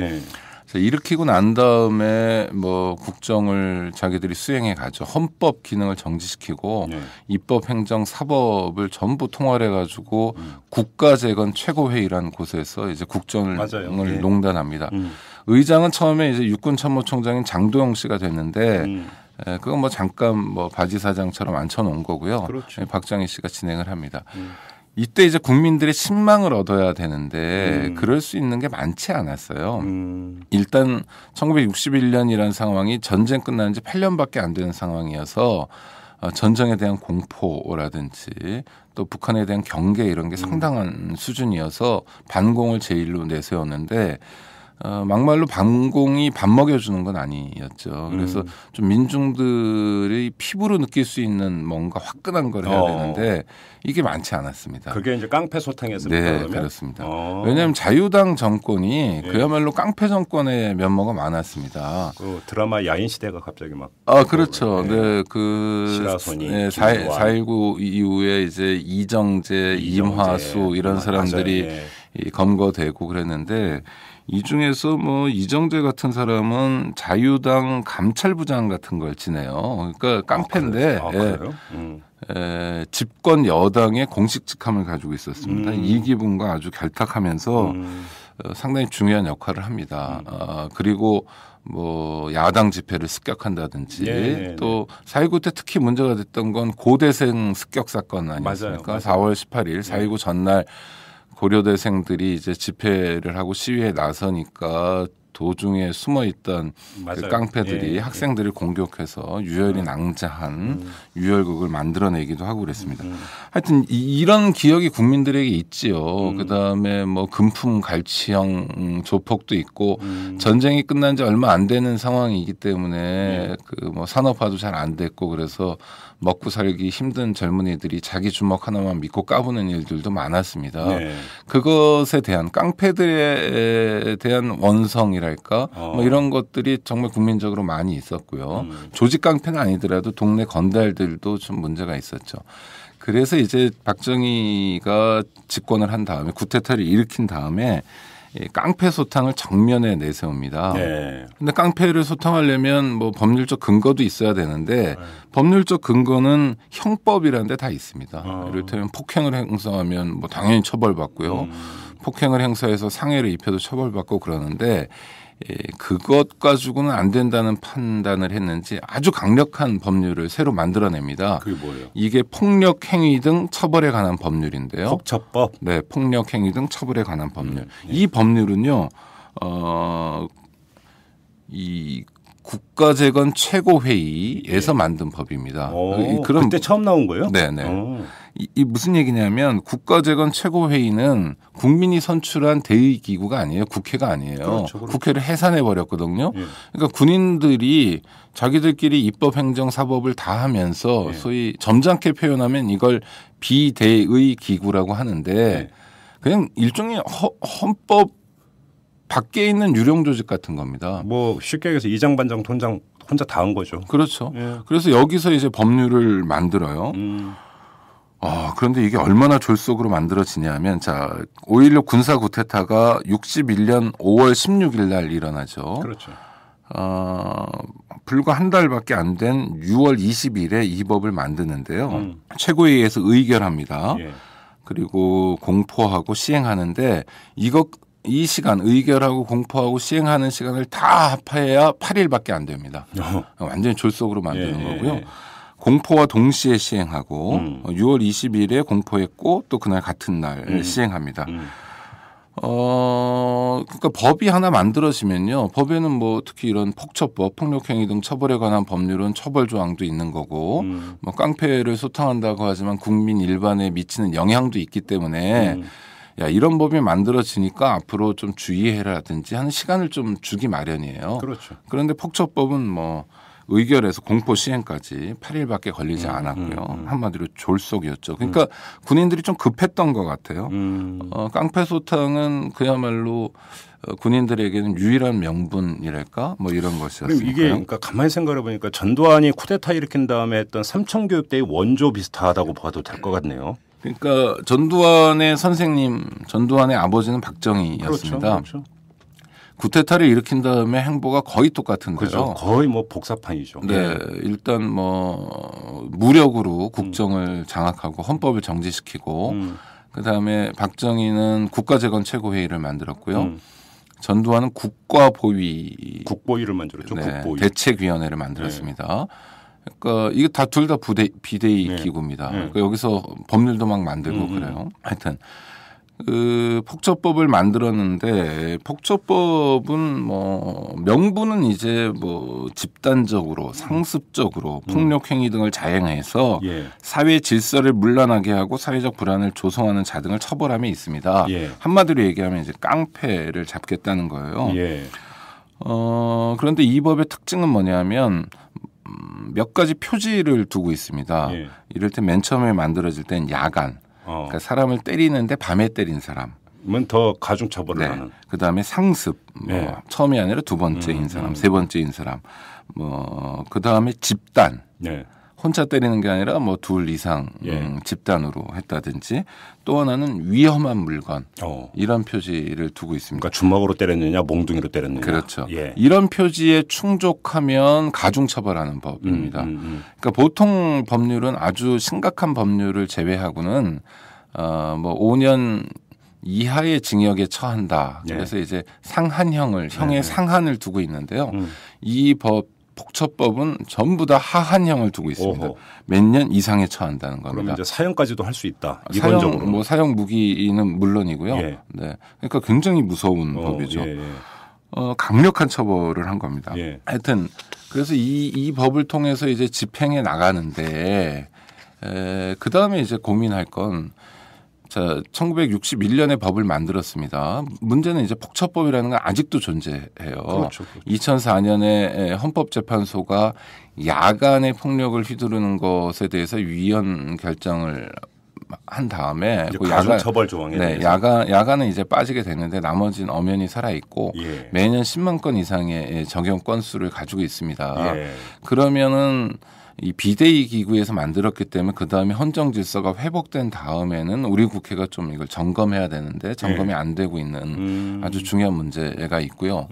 일으키고 난 다음에 뭐 국정을 자기들이 수행해 가죠. 헌법 기능을 정지시키고 입법, 행정, 사법을 전부 통화해 가지고 국가재건 최고회의라는 곳에서 이제 국정을 농단합니다. 의장은 처음에 이제 육군참모총장인 장도영 씨가 됐는데 그건 뭐 잠깐 뭐 바지사장처럼 앉혀놓은 거고요. 그렇죠. 박정희 씨가 진행을 합니다. 이때 이제 국민들의 신망을 얻어야 되는데 그럴 수 있는 게 많지 않았어요. 일단 1961년이라는 상황이 전쟁 끝난 지 8년밖에 안 되는 상황이어서 전쟁에 대한 공포라든지 또 북한에 대한 경계 이런 게 상당한 수준이어서 반공을 제일로 내세웠는데 막말로 반공이 밥 먹여주는 건 아니었죠. 그래서 좀 민중들이 피부로 느낄 수 있는 뭔가 화끈한 걸 해야 되는데 이게 많지 않았습니다. 그게 이제 깡패 소탕이었습니까? 네, 그러면? 그렇습니다. 왜냐하면 자유당 정권이 그야말로 깡패 정권의 면모가 많았습니다. 그 드라마 야인시대가 갑자기 막. 그렇죠. 네, 그 시라소니, 4.19 이후에 이제 이정재, 임화수 이런 사람들이 검거되고 그랬는데 이 중에서 뭐 이정재 같은 사람은 자유당 감찰부장 같은 걸 지내요. 그러니까 깡패인데 집권 여당의 공식 직함을 가지고 있었습니다. 이기붕과 아주 결탁하면서 상당히 중요한 역할을 합니다. 그리고 뭐 야당 집회를 습격한다든지 또 4.19 때 특히 문제가 됐던 건 고대생 습격 사건 아니었습니까? 맞아요. 4월 18일 4.19 전날 고려대생들이 이제 집회를 하고 시위에 나서니까 도중에 숨어 있던 그 깡패들이 학생들을 공격해서 유혈이 낭자한 유혈극을 만들어내기도 하고 그랬습니다. 하여튼 이런 기억이 국민들에게 있지요. 그다음에 뭐 금품 갈취형 조폭도 있고 전쟁이 끝난 지 얼마 안 되는 상황이기 때문에 그 뭐 산업화도 잘 안 됐고 그래서 먹고 살기 힘든 젊은이들이 자기 주먹 하나만 믿고 까부는 일들도 많았습니다. 그것에 대한 깡패들에 대한 원성이랄까 뭐 이런 것들이 정말 국민적으로 많이 있었고요. 조직 깡패는 아니더라도 동네 건달들도 좀 문제가 있었죠. 그래서 이제 박정희가 집권을 한 다음에 구테타를 일으킨 다음에 깡패 소탕을 정면에 내세웁니다. 근데 깡패를 소탕하려면 뭐 법률적 근거도 있어야 되는데 법률적 근거는 형법이라는 데 다 있습니다. 이를테면 폭행을 행사하면 뭐 당연히 처벌받고요. 폭행을 행사해서 상해를 입혀도 처벌받고 그러는데 그것 가지고는 안 된다는 판단을 했는지 아주 강력한 법률을 새로 만들어냅니다. 그게 뭐예요? 이게 폭력 행위 등 처벌에 관한 법률인데요. 폭처법? 네, 폭력 행위 등 처벌에 관한 법률. 이 법률은요, 이 국가재건 최고회의에서 만든 법입니다. 그럼 그때 처음 나온 거예요? 네네. 이 무슨 얘기냐면 국가재건 최고회의는 국민이 선출한 대의기구가 아니에요. 국회가 아니에요. 그렇죠. 국회를 해산해 버렸거든요. 그러니까 군인들이 자기들끼리 입법, 행정, 사법을 다 하면서 소위 점잖게 표현하면 이걸 비대의 기구라고 하는데 그냥 일종의 헌법 밖에 있는 유령 조직 같은 겁니다. 뭐 쉽게 얘기해서 이장반장 통장 혼자 다 한 거죠. 그렇죠. 그래서 여기서 이제 법률을 만들어요. 그런데 이게 얼마나 졸속으로 만들어지냐면 자 5.16 군사 구테타가 61년 5월 16일 날 일어나죠. 그렇죠. 불과 한 달밖에 안 된 6월 20일에 이 법을 만드는데요. 최고회의에서 의결합니다. 그리고 공포하고 시행하는데 이것 이 시간 의결하고 공포하고 시행하는 시간을 다 합해야 8일밖에 안 됩니다. 완전히 졸속으로 만드는 거고요. 공포와 동시에 시행하고 6월 20일에 공포했고 또 그날 같은 날 시행합니다. 그러니까 법이 하나 만들어지면요. 법에는 뭐 특히 이런 폭처법, 폭력행위 등 처벌에 관한 법률은 처벌 조항도 있는 거고 뭐 깡패를 소탕한다고 하지만 국민 일반에 미치는 영향도 있기 때문에 야, 이런 법이 만들어지니까 앞으로 좀 주의해라든지 하는 시간을 좀 주기 마련이에요. 그렇죠. 그런데 폭처법은 뭐 의결에서 공포 시행까지 8일밖에 걸리지 않았고요. 한마디로 졸속이었죠. 그러니까 군인들이 좀 급했던 것 같아요. 깡패 소탕은 그야말로 군인들에게는 유일한 명분이랄까 뭐 이런 것이었어요. 이게 그러니까 가만히 생각해 보니까 전두환이 쿠데타 일으킨 다음에 했던 삼천교육대의 원조 비슷하다고 봐도 될 것 같네요. 그러니까 전두환의 선생님, 전두환의 아버지는 박정희였습니다. 그렇죠. 쿠데타를 일으킨 다음에 행보가 거의 똑같은데요. 그렇죠. 거의 뭐 복사판이죠. 네, 일단 뭐 무력으로 국정을 장악하고 헌법을 정지시키고 그다음에 박정희는 국가재건 최고회의를 만들었고요. 전두환은 국보위를 만들었죠. 네, 국보위. 대책위원회를 만들었습니다. 그러니까 이게 다 둘 다 비대위 기구입니다. 그러니까 여기서 법률도 막 만들고 그래요. 하여튼 그 폭처법을 만들었는데 폭처법은 뭐 명분은 이제 뭐 집단적으로 상습적으로 폭력행위 등을 자행해서 사회 질서를 문란하게 하고 사회적 불안을 조성하는 자 등을 처벌함에 있습니다. 한마디로 얘기하면 이제 깡패를 잡겠다는 거예요. 그런데 이 법의 특징은 뭐냐면 몇 가지 표지를 두고 있습니다. 이를테면 맨 처음에 만들어질 땐 야간. 그러니까 사람을 때리는데 밤에 때린 사람은 더 가중 처벌을 하는. 그다음에 상습. 뭐 처음이 아니라 두 번째인 사람, 세 번째인 사람. 뭐 그다음에 집단. 혼자 때리는 게 아니라 뭐 둘 이상 집단으로 했다든지 또 하나는 위험한 물건 이런 표지를 두고 있습니다. 그러니까 주먹으로 때렸느냐 몽둥이로 때렸느냐. 그렇죠. 이런 표지에 충족하면 가중처벌하는 법입니다. 그러니까 보통 법률은 아주 심각한 법률을 제외하고는 뭐 5년 이하의 징역에 처한다. 그래서 이제 상한형을 형의 상한을 두고 있는데요. 이 폭처법은 전부 다 하한형을 두고 있습니다. 몇 년 이상에 처한다는 겁니다. 그러면 이제 사형까지도 할 수 있다. 사형 무기는 물론이고요. 네, 그러니까 굉장히 무서운 법이죠. 강력한 처벌을 한 겁니다. 하여튼 그래서 이 법을 통해서 이제 집행해 나가는데 그 다음에 이제 고민할 건. 자, 1961년에 법을 만들었습니다. 문제는 이제 폭처법이라는 건 아직도 존재해요. 그렇죠. 2004년에 헌법재판소가 야간의 폭력을 휘두르는 것에 대해서 위헌 결정을 한 다음에 그 야간 처벌 조항에 대해서 야간은 이제 빠지게 됐는데 나머지는 엄연히 살아 있고 매년 10만 건 이상의 적용 건수를 가지고 있습니다. 그러면은 이 비대위 기구에서 만들었기 때문에 그다음에 헌정 질서가 회복된 다음에는 우리 국회가 좀 이걸 점검해야 되는데 점검이 안 되고 있는 아주 중요한 문제가 있고요.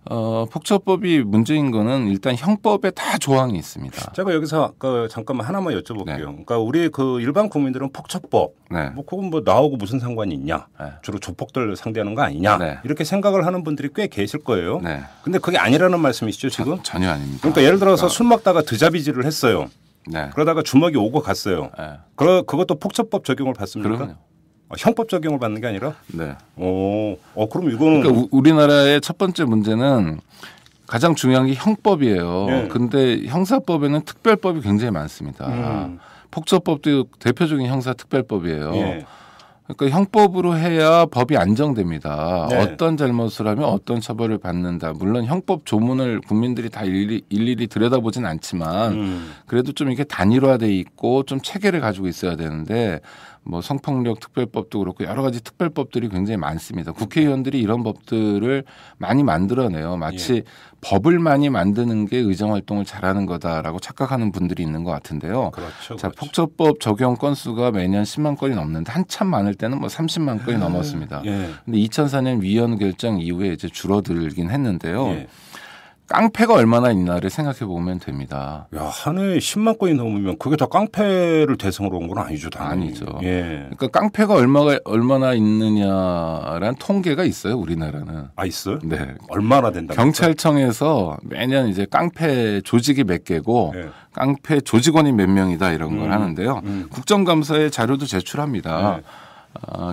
폭처법이 문제인 거는 일단 형법에 다 조항이 있습니다. 제가 여기서 잠깐만 하나만 여쭤볼게요. 그러니까 우리 그 일반 국민들은 폭처법, 뭐 그건 뭐 나하고 무슨 상관이 있냐? 주로 조폭들 상대하는 거 아니냐? 이렇게 생각을 하는 분들이 꽤 계실 거예요. 근데 그게 아니라는 말씀이시죠 지금? 전혀 아닙니다. 그러니까 예를 들어서 술 먹다가 드자비질을 했어요. 그러다가 주먹이 오고 갔어요. 그것도 폭처법 적용을 받습니까? 그럼요. 형법 적용을 받는 게 아니라? 그럼 이거는 그러니까 우리나라의 첫 번째 문제는 가장 중요한 게 형법이에요. 근데 형사법에는 특별법이 굉장히 많습니다. 폭처법도 대표적인 형사특별법이에요. 그러니까 형법으로 해야 법이 안정됩니다. 어떤 잘못을 하면 어떤 처벌을 받는다. 물론 형법 조문을 국민들이 다 일일이 들여다보진 않지만 그래도 좀 이렇게 단일화돼 있고 좀 체계를 가지고 있어야 되는데 뭐 성폭력 특별법도 그렇고 여러 가지 특별법들이 굉장히 많습니다. 국회의원들이 이런 법들을 많이 만들어내요. 마치 법을 많이 만드는 게 의정활동을 잘하는 거다라고 착각하는 분들이 있는 것 같은데요. 자, 폭처법 적용 건수가 매년 10만 건이 넘는데 한참 많을 때는 뭐 30만 건이 넘었습니다. 근데 2004년 위헌 결정 이후에 이제 줄어들긴 했는데요. 깡패가 얼마나 있나를 생각해 보면 됩니다. 야, 한 해에 10만 건이 넘으면 그게 다 깡패를 대상으로 온 건 아니죠, 당연히. 아니죠. 예. 그러니까 깡패가 얼마나 있느냐라는 통계가 있어요, 우리나라는. 아, 있어요? 네. 얼마나 된다? 경찰청에서 매년 이제 깡패 조직이 몇 개고 예. 깡패 조직원이 몇 명이다 이런 걸 하는데요. 국정감사에 자료도 제출합니다. 예.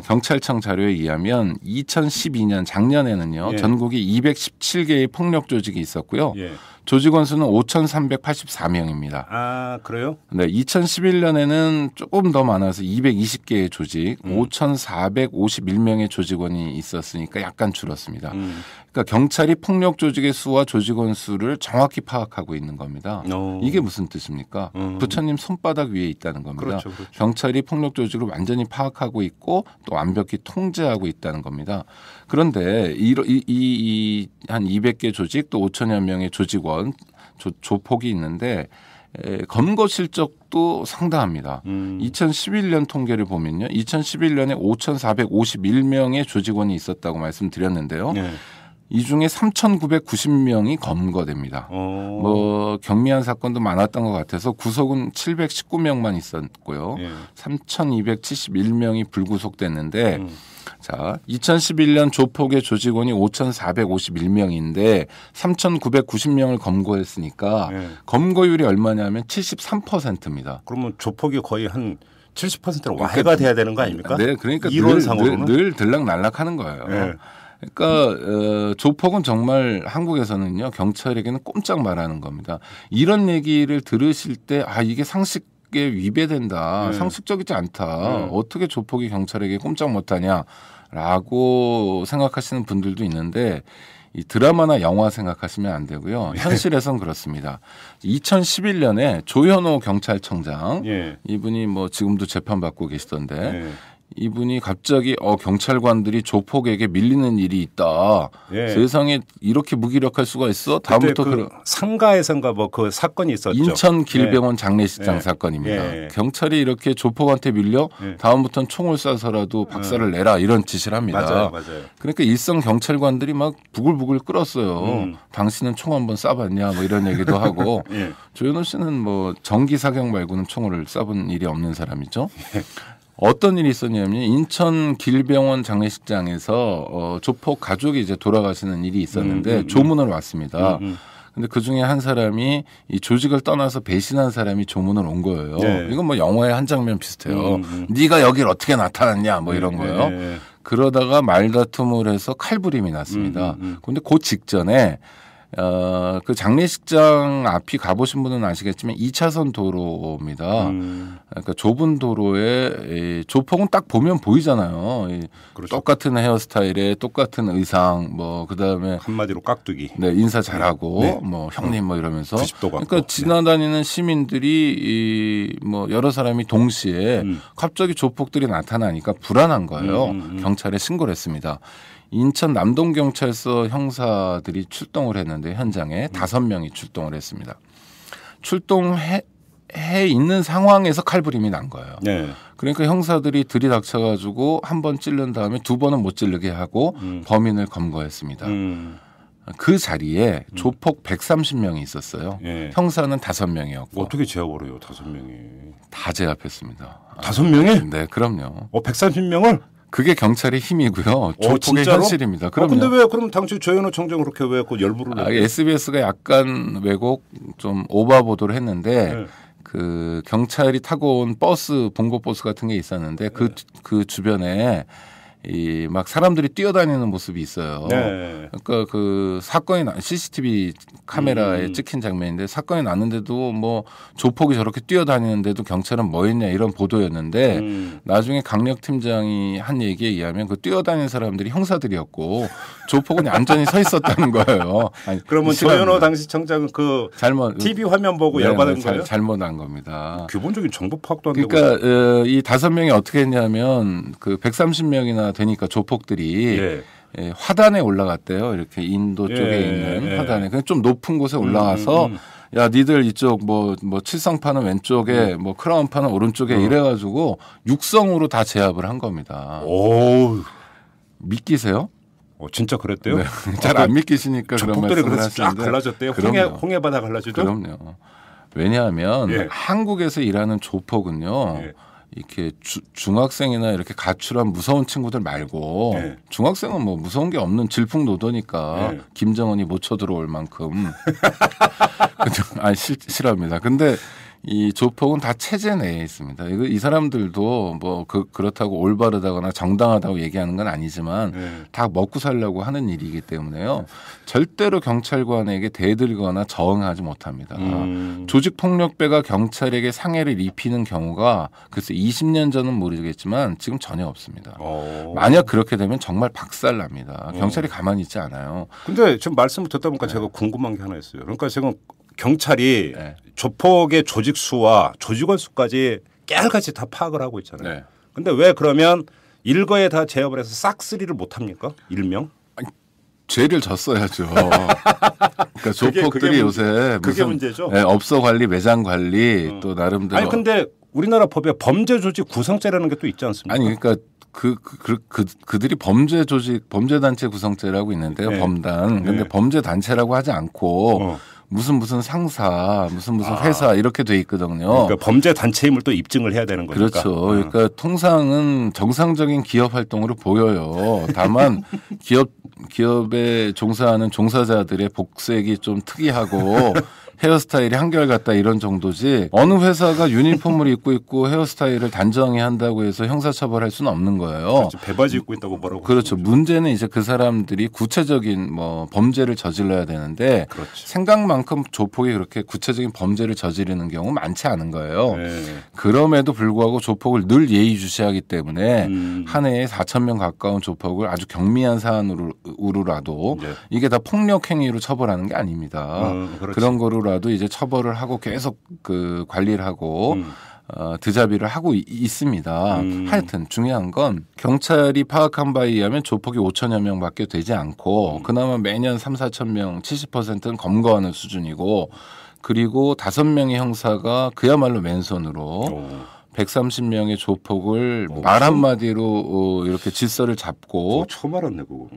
경찰청 자료에 의하면 2012년 작년에는요. 예. 전국에 217개의 폭력 조직이 있었고요. 예. 조직원 수는 5,384명입니다. 아, 그래요? 네, 2011년에는 조금 더 많아서 220개의 조직, 5,451명의 조직원이 있었으니까 약간 줄었습니다. 그러니까 경찰이 폭력 조직의 수와 조직원 수를 정확히 파악하고 있는 겁니다. 이게 무슨 뜻입니까? 부처님 손바닥 위에 있다는 겁니다. 그렇죠, 그렇죠. 경찰이 폭력 조직을 완전히 파악하고 있고 또 완벽히 통제하고 있다는 겁니다. 그런데 한 200개 조직 또 5천여 명의 조직원 조폭이 있는데 검거 실적도 상당합니다. 2011년 통계를 보면요. 2011년에 5,451명의 조직원이 있었다고 말씀드렸는데요. 네. 이 중에 3,990명이 검거됩니다. 뭐 경미한 사건도 많았던 것 같아서 구속은 719명만 있었고요. 3,271명이 불구속됐는데 자, 2011년 조폭의 조직원이 5,451명인데 3,990명을 검거했으니까 검거율이 얼마냐면 73%입니다. 그러면 조폭이 거의 한 70%는 와해가 돼야 되는 거 아닙니까? 네, 그러니까 이론상으로는 늘 들락날락하는 거예요. 네. 그러니까 조폭은 정말 한국에서는요 경찰에게는 꼼짝 말하는 겁니다. 이런 얘기를 들으실 때 아 이게 상식에 위배된다, 상식적이지 않다. 어떻게 조폭이 경찰에게 꼼짝 못하냐라고 생각하시는 분들도 있는데 이 드라마나 영화 생각하시면 안 되고요. 현실에선 그렇습니다. 2011년에 조현오 경찰청장 이분이 뭐 지금도 재판받고 계시던데 이분이 갑자기 경찰관들이 조폭에게 밀리는 일이 있다. 세상에 이렇게 무기력할 수가 있어? 다음부터 상가에선가 뭐 그 사건이 있었죠. 인천 길병원 장례식장 사건입니다. 경찰이 이렇게 조폭한테 밀려 다음부터는 총을 쏴서라도 박살을 내라 이런 지시를 합니다. 맞아요. 그러니까 일선 경찰관들이 막 부글부글 끓었어요. 당신은 총 한번 쏴봤냐 뭐 이런 얘기도 하고 조현오 씨는 뭐 정기 사격 말고는 총을 쏴본 일이 없는 사람이죠. 어떤 일이 있었냐면 인천 길병원 장례식장에서 조폭 가족이 이제 돌아가시는 일이 있었는데 조문을 왔습니다. 근데 그 중에 한 사람이 이 조직을 떠나서 배신한 사람이 조문을 온 거예요. 이건 뭐 영화의 한 장면 비슷해요. 네가 여길 어떻게 나타났냐 뭐 이런 거예요. 그러다가 말다툼을 해서 칼부림이 났습니다. 그런데 그 직전에 그 장례식장 앞이 가보신 분은 아시겠지만 2차선 도로입니다. 그러니까 좁은 도로에 조폭은 딱 보면 보이잖아요. 그렇죠. 똑같은 헤어스타일에 똑같은 의상, 뭐 그다음에 한마디로 깍두기. 네, 인사 잘하고 뭐 형님 뭐 이러면서. 그러니까 지나다니는 시민들이 뭐 여러 사람이 동시에 갑자기 조폭들이 나타나니까 불안한 거예요. 경찰에 신고를 했습니다. 인천 남동경찰서 형사들이 출동을 했는데 현장에 5명이 출동을 했습니다. 출동해 있는 상황에서 칼부림이 난 거예요. 그러니까 형사들이 들이닥쳐가지고 한 번 찌른 다음에 2번은 못 찌르게 하고 범인을 검거했습니다. 그 자리에 조폭 130명이 있었어요. 형사는 5명이었고. 어떻게 제압을 해요? 5명이. 다 제압했습니다. 5명이? 네, 그럼요. 130명을? 그게 경찰의 힘이고요. 조폭의 현실입니다. 그런데 왜 그럼 당시 조현오 청장 그렇게 왜 그 열불을 SBS가 약간 왜곡 좀 오바 보도를 했는데 그 경찰이 타고 온 버스 봉고 버스 같은 게 있었는데 그 주변에 이 막 사람들이 뛰어다니는 모습이 있어요. 그러니까 그 사건이 CCTV 카메라에 찍힌 장면인데 사건이 났는데도 뭐 조폭이 저렇게 뛰어다니는데도 경찰은 뭐 했냐 이런 보도였는데 나중에 강력 팀장이 한 얘기에 의하면 그 뛰어다니는 사람들이 형사들이었고 조폭은 얌전히 서 있었다는 거예요. 아니, 그러면 조현오 당시 청장은 그 잘못 TV 화면 보고 열받은 거예요? 잘못한 겁니다. 기본적인 정보 파악도 안 되고. 그러니까 이 5명이 어떻게 했냐면 그 130명이나 되니까 조폭들이 화단에 올라갔대요. 이렇게 인도 쪽에 있는 화단에. 그냥 좀 높은 곳에 올라가서 야, 니들 이쪽 뭐 칠성파는 왼쪽에 뭐 크라운파는 오른쪽에 이래가지고 육성으로 다 제압을 한 겁니다. 오, 믿기세요? 진짜 그랬대요? 네. 잘 안 믿기시니까 그런 조폭들이 말씀을 그래서 쫙 하시는데. 갈라졌대요. 홍해바다 갈라지죠? 그럼요. 왜냐하면 한국에서 일하는 조폭은요. 이렇게 중학생이나 이렇게 가출한 무서운 친구들 말고 중학생은 뭐 무서운 게 없는 질풍노도니까 김정은이 못 쳐들어올 만큼 싫어합니다. 근데 이 조폭은 다 체제 내에 있습니다. 이 사람들도 뭐 그렇다고 올바르다거나 정당하다고 얘기하는 건 아니지만 다 먹고 살려고 하는 일이기 때문에요. 절대로 경찰관에게 대들거나 저항하지 못합니다. 조직폭력배가 경찰에게 상해를 입히는 경우가 글쎄 20년 전은 모르겠지만 지금 전혀 없습니다. 만약 그렇게 되면 정말 박살납니다. 경찰이 가만히 있지 않아요. 근데 지금 말씀을 듣다 보니까 제가 궁금한 게 하나 있어요. 그러니까 지금 경찰이 조폭의 조직 수와 조직원 수까지 깨알같이 다 파악을 하고 있잖아요. 근데 왜 그러면 일거에 다 제압을 해서 싹쓸이를 못 합니까? 일명? 죄를 졌어야죠. 그러니까 조폭들이 요새 그게 문제죠. 업소 관리, 매장 관리 또 나름대로. 아니 근데 우리나라 법에 범죄 조직 구성죄라는 게 또 있지 않습니까? 아니 그러니까 그들이 범죄 조직, 범죄 단체 구성죄라고 있는데요. 범단. 근데 범죄 단체라고 하지 않고 무슨 상사, 무슨 회사 이렇게 돼 있거든요. 그러니까 범죄 단체임을 또 입증을 해야 되는 거니까. 그렇죠. 그러니까 통상은 정상적인 기업 활동으로 보여요. 다만 기업에 종사하는 종사자들의 복색이 좀 특이하고 헤어스타일이 한결같다 이런 정도지 어느 회사가 유니폼을 입고 있고 헤어스타일을 단정히 한다고 해서 형사처벌할 수는 없는 거예요. 그렇죠. 배바지 입고 있다고 뭐라고. 그렇죠. 문제는 이제 그 사람들이 구체적인 뭐 범죄를 저질러야 되는데 생각만큼 조폭이 그렇게 구체적인 범죄를 저지르는 경우 많지 않은 거예요. 그럼에도 불구하고 조폭을 늘 예의주시하기 때문에 한 해에 4,000명 가까운 조폭을 아주 경미한 사안으로라도 이게 다 폭력 행위로 처벌하는 게 아닙니다. 그런 거로 라도 이제 처벌을 하고 계속 그 관리를 하고 드자비를 하고 있습니다. 하여튼 중요한 건 경찰이 파악한 바에 의하면 조폭이 5천여 명밖에 되지 않고 그나마 매년 3, 4천 명 70%는 검거하는 수준이고 그리고 5명의 형사가 그야말로 맨손으로 130명의 조폭을 말 한마디로 이렇게 질서를 잡고 처음 알았네 그거.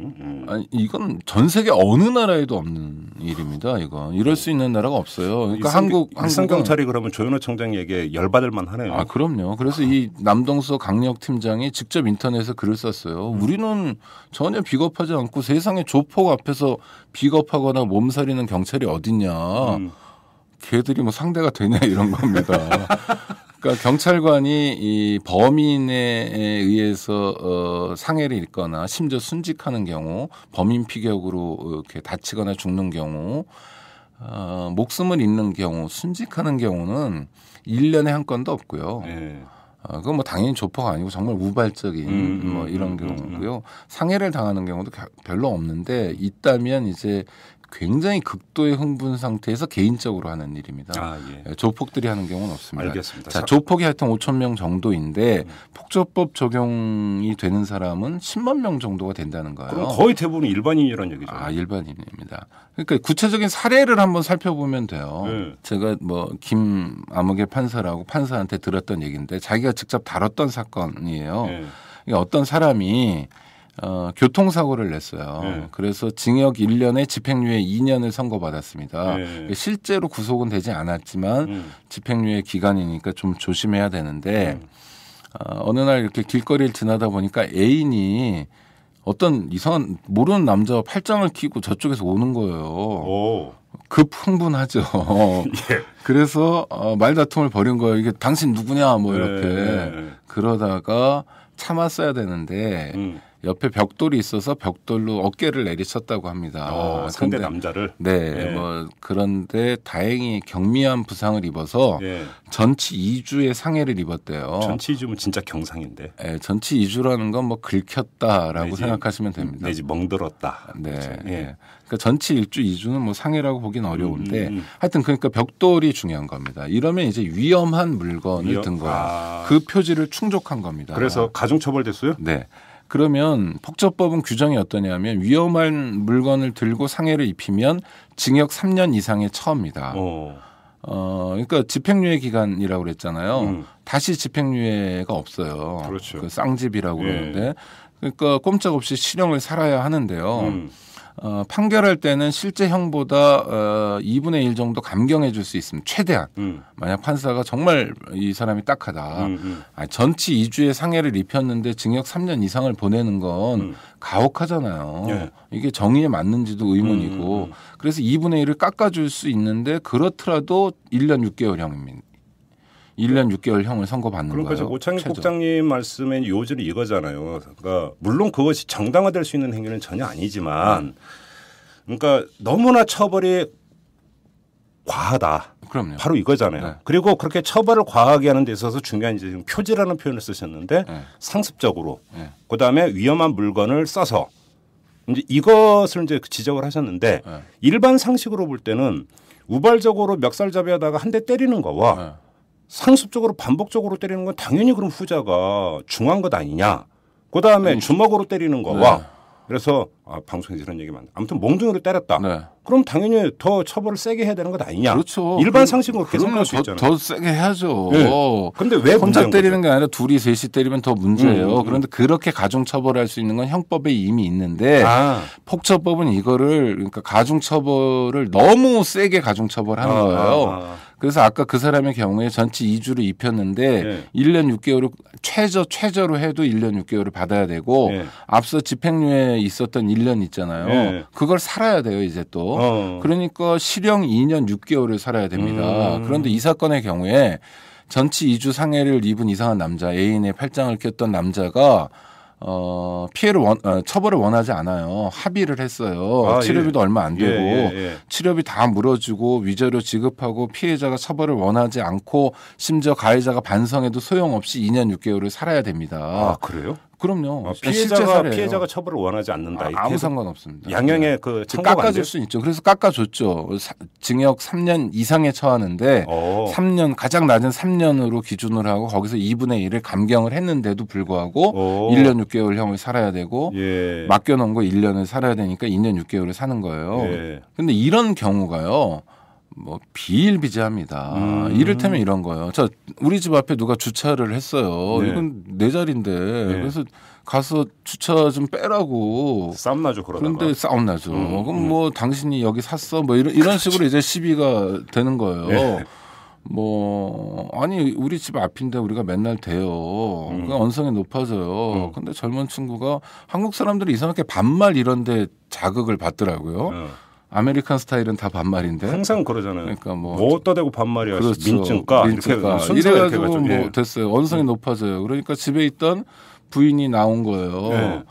아니 이건 전 세계 어느 나라에도 없는 일입니다. 이건 이럴 수 있는 나라가 없어요. 그러니까 한국 경찰이 그러면 조현호 청장에게 열받을 만하네요. 아 그럼요. 그래서 이 남동서 강력팀장이 직접 인터넷에 글을 썼어요. 우리는 전혀 비겁하지 않고 세상에 조폭 앞에서 비겁하거나 몸살이는 경찰이 어딨냐. 걔들이 뭐 상대가 되냐 이런 겁니다. 그러니까 경찰관이 이 범인에 의해서 상해를 입거나 심지어 순직하는 경우, 범인 피격으로 이렇게 다치거나 죽는 경우, 목숨을 잃는 경우, 순직하는 경우는 1년에 한 건도 없고요. 그건 뭐 당연히 조폭 아니고 정말 우발적인 뭐 이런 경우고요. 상해를 당하는 경우도 별로 없는데 있다면 이제 굉장히 극도의 흥분 상태에서 개인적으로 하는 일입니다. 조폭들이 하는 경우는 없습니다. 알겠습니다. 자, 조폭이 하여튼 5천 명 정도인데 폭조법 적용이 되는 사람은 10만 명 정도가 된다는 거예요. 그럼 거의 대부분 일반인이라는 얘기죠. 일반인입니다. 그러니까 구체적인 사례를 한번 살펴보면 돼요. 제가 뭐 김아무개 판사라고 판사한테 들었던 얘기인데 자기가 직접 다뤘던 사건이에요. 어떤 사람이 교통사고를 냈어요. 그래서 징역 1년에 집행유예 2년을 선고받았습니다. 실제로 구속은 되지 않았지만 집행유예 기간이니까 좀 조심해야 되는데 어느 날 이렇게 길거리를 지나다 보니까 애인이 어떤 이상한 모르는 남자와 팔짱을 끼고 저쪽에서 오는 거예요. 급 흥분하죠. 그래서 말다툼을 벌인 거예요. 이게 당신 누구냐 뭐 이렇게 그러다가 참았어야 되는데 옆에 벽돌이 있어서 벽돌로 어깨를 내리쳤다고 합니다. 상대 남자를. 뭐 그런데 다행히 경미한 부상을 입어서 전치 2주의 상해를 입었대요. 전치 2주면 진짜 경상인데. 전치 2주라는 건 뭐 긁혔다라고 생각하시면 됩니다. 내지 멍들었다. 그러니까 전치 1주 2주는 뭐 상해라고 보기는 어려운데 하여튼 그러니까 벽돌이 중요한 겁니다. 이러면 이제 위험한 물건을 든 거예요. 그 표지를 충족한 겁니다. 그래서 가중처벌됐어요? 네. 그러면 폭조법은 규정이 어떠냐면 위험한 물건을 들고 상해를 입히면 징역 3년 이상의 처입니다. 그러니까 집행유예 기간이라고 그랬잖아요. 다시 집행유예가 없어요. 그렇죠. 그 쌍집이라고 그러는데 그러니까 꼼짝없이 실형을 살아야 하는데요. 판결할 때는 실제 형보다 2분의 1 정도 감경해 줄 수 있습니다. 최대한. 만약 판사가 정말 이 사람이 딱하다. 전치 2주의 상해를 입혔는데 징역 3년 이상을 보내는 건 가혹하잖아요. 예. 이게 정의에 맞는지도 의문이고. 그래서 2분의 1을 깎아줄 수 있는데 그렇더라도 1년 6개월형입니다. 1년 6개월 형을 선고받는 거예요. 그러니까 오창익 국장님 말씀의 요지는 이거잖아요. 그러니까 물론 그것이 정당화될 수 있는 행위는 전혀 아니지만 그러니까 너무나 처벌이 과하다. 그럼요. 바로 이거잖아요. 네. 그리고 그렇게 처벌을 과하게 하는 데 있어서 중요한 이제 지금 표지라는 표현을 쓰셨는데 상습적으로 그다음에 위험한 물건을 써서 이제 이것을 이제 지적을 하셨는데 일반 상식으로 볼 때는 우발적으로 멱살잡이하다가 한 대 때리는 거와 상습적으로 반복적으로 때리는 건 당연히 그럼 후자가 중한 것 아니냐. 그다음에 주먹으로 때리는 거와 그래서 방송에서 이런 얘기 많아. 아무튼 몽둥이로 때렸다. 그럼 당연히 더 처벌을 세게 해야 되는 것 아니냐. 그렇죠. 일반 상식으로 그렇게 생각할 수 있잖아요. 더 세게 해야죠. 그런데 왜 혼자 때리는 게 아니라 둘이 셋이 때리면 더 문제예요. 그런데 그렇게 가중 처벌할 수 있는 건 형법에 이미 있는데 폭처법은 이거를 그러니까 가중 처벌을 너무 세게 가중 처벌하는 거예요. 그래서 아까 그 사람의 경우에 전치 2주를 입혔는데 1년 6개월을 최저로 해도 1년 6개월을 받아야 되고 앞서 집행유예에 있었던 1년 있잖아요. 그걸 살아야 돼요 이제 또. 그러니까 실형 2년 6개월을 살아야 됩니다. 그런데 이 사건의 경우에 전치 2주 상해를 입은 이상한 남자 애인의 팔짱을 꼈던 남자가 처벌을 원하지 않아요. 합의를 했어요. 치료비도 얼마 안 되고 치료비 다 물어주고 위자료 지급하고 피해자가 처벌을 원하지 않고 심지어 가해자가 반성해도 소용없이 2년 6개월을 살아야 됩니다. 그래요? 그럼요. 피해자가 처벌을 원하지 않는다. 아무 상관없습니다. 양형의 그 깎아줄 수 있죠. 그래서 깎아줬죠. 징역 3년 이상에 처하는데 3년 가장 낮은 3년으로 기준으로 하고 거기서 2분의 1을 감경을 했는데도 불구하고 1년 6개월 형을 살아야 되고 맡겨놓은 거 1년을 살아야 되니까 2년 6개월을 사는 거예요. 그런데 이런 경우가요. 뭐 비일비재합니다. 이를테면 이런 거예요. 자, 우리 집 앞에 누가 주차를 했어요. 이건 내 자리인데 그래서 가서 주차 좀 빼라고 싸움 나죠. 그런데 싸움 나죠. 그럼 뭐 당신이 여기 샀어 뭐 이런 식으로 이제 시비가 되는 거예요. 뭐 아니 우리 집 앞인데 우리가 맨날 대요. 그러니까 언성이 높아져요. 근데 젊은 친구가 한국 사람들이 이상하게 반말 이런데 자극을 받더라고요. 아메리칸 스타일은 다 반말인데 항상 그러잖아요. 그러니까 뭐 떠대고 반말이야. 그렇죠. 민증가 이래가지고 뭐 됐어요. 언성이 높아져요. 그러니까 집에 있던 부인이 나온 거예요.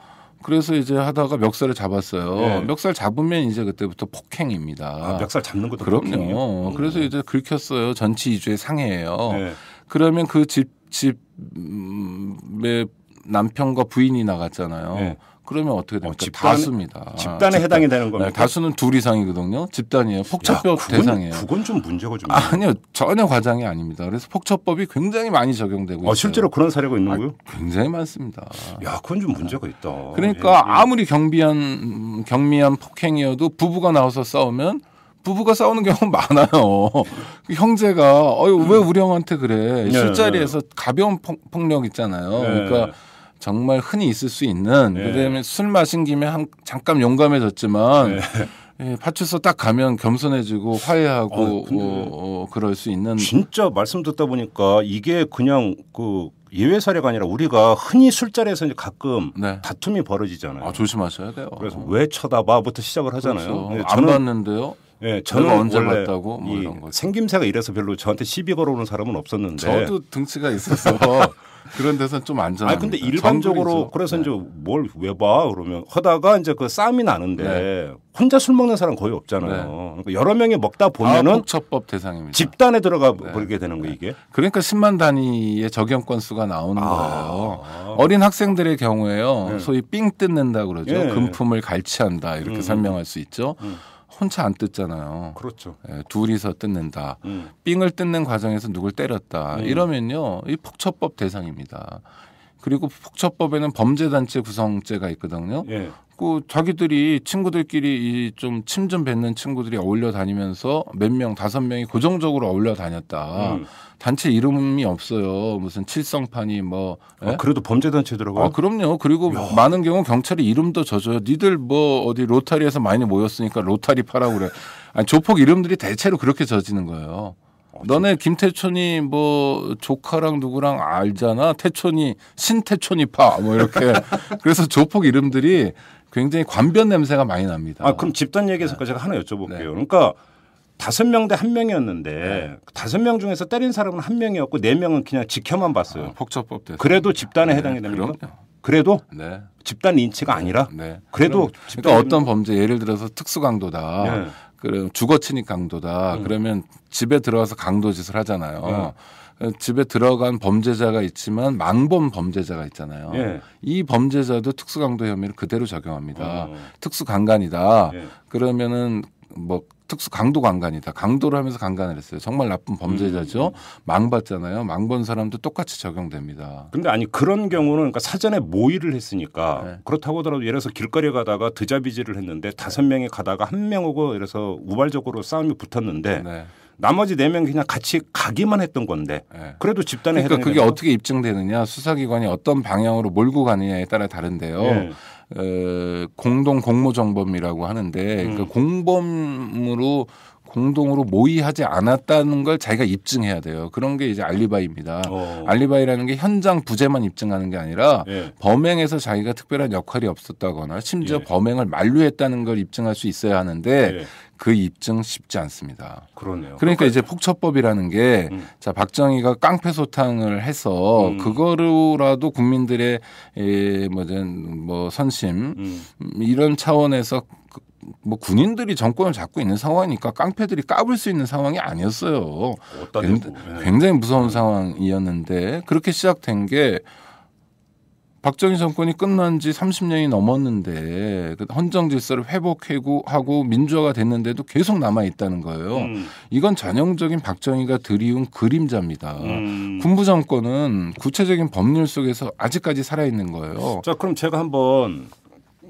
그래서 이제 하다가 멱살을 잡았어요. 멱살 잡으면 이제 그때부터 폭행입니다. 멱살 잡는 것도 그럼요. 폭행이에요? 그래서 이제 긁혔어요. 전치 2주의 상해예요. 그러면 그 집의 남편과 부인이 나갔잖아요. 그러면 어떻게 됩니까? 다수입니다. 집단에 해당이 되는 겁니다. 다수는 둘 이상이거든요. 집단이에요. 폭처법 대상이에요. 그건 좀 문제가 좀. 아니요. 전혀 과장이 아닙니다. 그래서 폭처법이 굉장히 많이 적용되고 있어요. 실제로 그런 사례가 있는 거예요? 굉장히 많습니다. 야, 그건 좀 문제가 있다. 그러니까 아무리 경미한 폭행이어도 부부가 나와서 싸우면 부부가 싸우는 경우 많아요. 형제가 왜 우리 형한테 그래. 술자리에서 가벼운 폭력 있잖아요. 그러니까 정말 흔히 있을 수 있는 그다음에 술 마신 김에 잠깐 용감해졌지만 파출소 딱 가면 겸손해지고 화해하고 그럴 수 있는. 진짜 말씀 듣다 보니까 이게 그냥 그 예외 사례가 아니라 우리가 흔히 술자리에서 이제 가끔 다툼이 벌어지잖아요. 조심하셔야 돼요. 그래서 왜 쳐다봐부터 시작을 하잖아요. 그렇죠. 안 봤는데요. 저는 언제 봤다고 뭐 이런 거. 생김새가 이래서 별로 저한테 시비 걸어오는 사람은 없었는데. 저도 등치가 있어서 그런 데서는 좀 안전합니다. 근데 일반적으로 그래서 이제 뭘 왜 봐? 그러면 하다가 이제 그 싸움이 나는데 혼자 술 먹는 사람 거의 없잖아요. 그러니까 여러 명이 먹다 보면은 폭처법 대상입니다. 집단에 들어가 버리게 되는 거 이게. 그러니까 10만 단위의 적용 건수가 나오는 거예요. 어린 학생들의 경우에요. 소위 삥 뜯는다 그러죠. 금품을 갈취한다 이렇게 설명할 수 있죠. 혼자 안 뜯잖아요. 그렇죠. 둘이서 뜯는다. 삥을 뜯는 과정에서 누굴 때렸다. 이러면요. 이 폭처법 대상입니다. 그리고 폭처법에는 범죄단체 구성죄가 있거든요. 예. 그 자기들이 친구들끼리 좀 침 좀 뱉는 친구들이 어울려 다니면서 몇 명, 5명이 고정적으로 어울려 다녔다. 단체 이름이 없어요. 무슨 칠성판이 뭐. 예? 그래도 범죄단체더라고요. 그럼요. 그리고 많은 경우 경찰이 이름도 져줘요. 니들 뭐 어디 로타리에서 많이 모였으니까 로타리 파라고 그래. 아니, 조폭 이름들이 대체로 그렇게 져지는 거예요. 너네 김태촌이 뭐 조카랑 누구랑 알잖아. 태촌이 신태촌이 파 뭐 이렇게. 그래서 조폭 이름들이 굉장히 관변 냄새가 많이 납니다. 그럼 집단 얘기에서 제가 하나 여쭤볼게요. 네. 그러니까 5명 대 1명이었는데 네. 5명 중에서 때린 사람은 1명이었고 4명은 그냥 지켜만 봤어요. 폭처법 때. 그래도 집단에 해당이 됩니까? 그럼요. 그래도 네. 집단 인치가 아니라 네. 그래도 그러니까 어떤 범죄 예를 들어서 특수강도다. 네. 그럼 주거침입 강도다. 그러면 집에 들어와서 강도짓을 하잖아요. 집에 들어간 범죄자가 있지만 망범 범죄자가 있잖아요. 예. 이 범죄자도 특수강도 혐의를 그대로 적용합니다. 특수강간이다. 예. 그러면은 뭐 특수강도 강간이다. 강도를 하면서 강간을 했어요. 정말 나쁜 범죄자죠. 망봤잖아요. 망본 사람도 똑같이 적용됩니다. 근데 아니 그런 경우는 그러니까 사전에 모의를 했으니까 네. 그렇다고 하더라도 예를 들어서 길거리에 가다가 드자비질을 했는데 5명이 가다가 1명하고 이래서 우발적으로 싸움이 붙었는데 네. 나머지 4명이 그냥 같이 가기만 했던 건데 네. 그래도 집단에 그러니까 해당이 그게 됩니까? 어떻게 입증되느냐 수사기관이 어떤 방향으로 몰고 가느냐에 따라 다른데요. 예. 공동 공모정범이라고 하는데 그 공범으로 공동으로 모의하지 않았다는 걸 자기가 입증해야 돼요. 그런 게 이제 알리바이입니다. 알리바이라는 게 현장 부재만 입증하는 게 아니라 예. 범행에서 자기가 특별한 역할이 없었다거나 심지어 예. 범행을 만류했다는 걸 입증할 수 있어야 하는데 예. 그 입증 쉽지 않습니다. 그러네요. 그러니까 이제 폭처법이라는 게 자, 박정희가 깡패 소탕을 해서 그거로라도 국민들의 뭐 선심 이런 차원에서 뭐 군인들이 정권을 잡고 있는 상황이니까 깡패들이 까불 수 있는 상황이 아니었어요. 굉장히 무서운 상황이었는데 그렇게 시작된 게 박정희 정권이 끝난 지 30년이 넘었는데 헌정 질서를 회복하고 민주화가 됐는데도 계속 남아 있다는 거예요. 이건 전형적인 박정희가 들이운 그림자입니다. 군부 정권은 구체적인 법률 속에서 아직까지 살아있는 거예요. 자, 그럼 제가 한번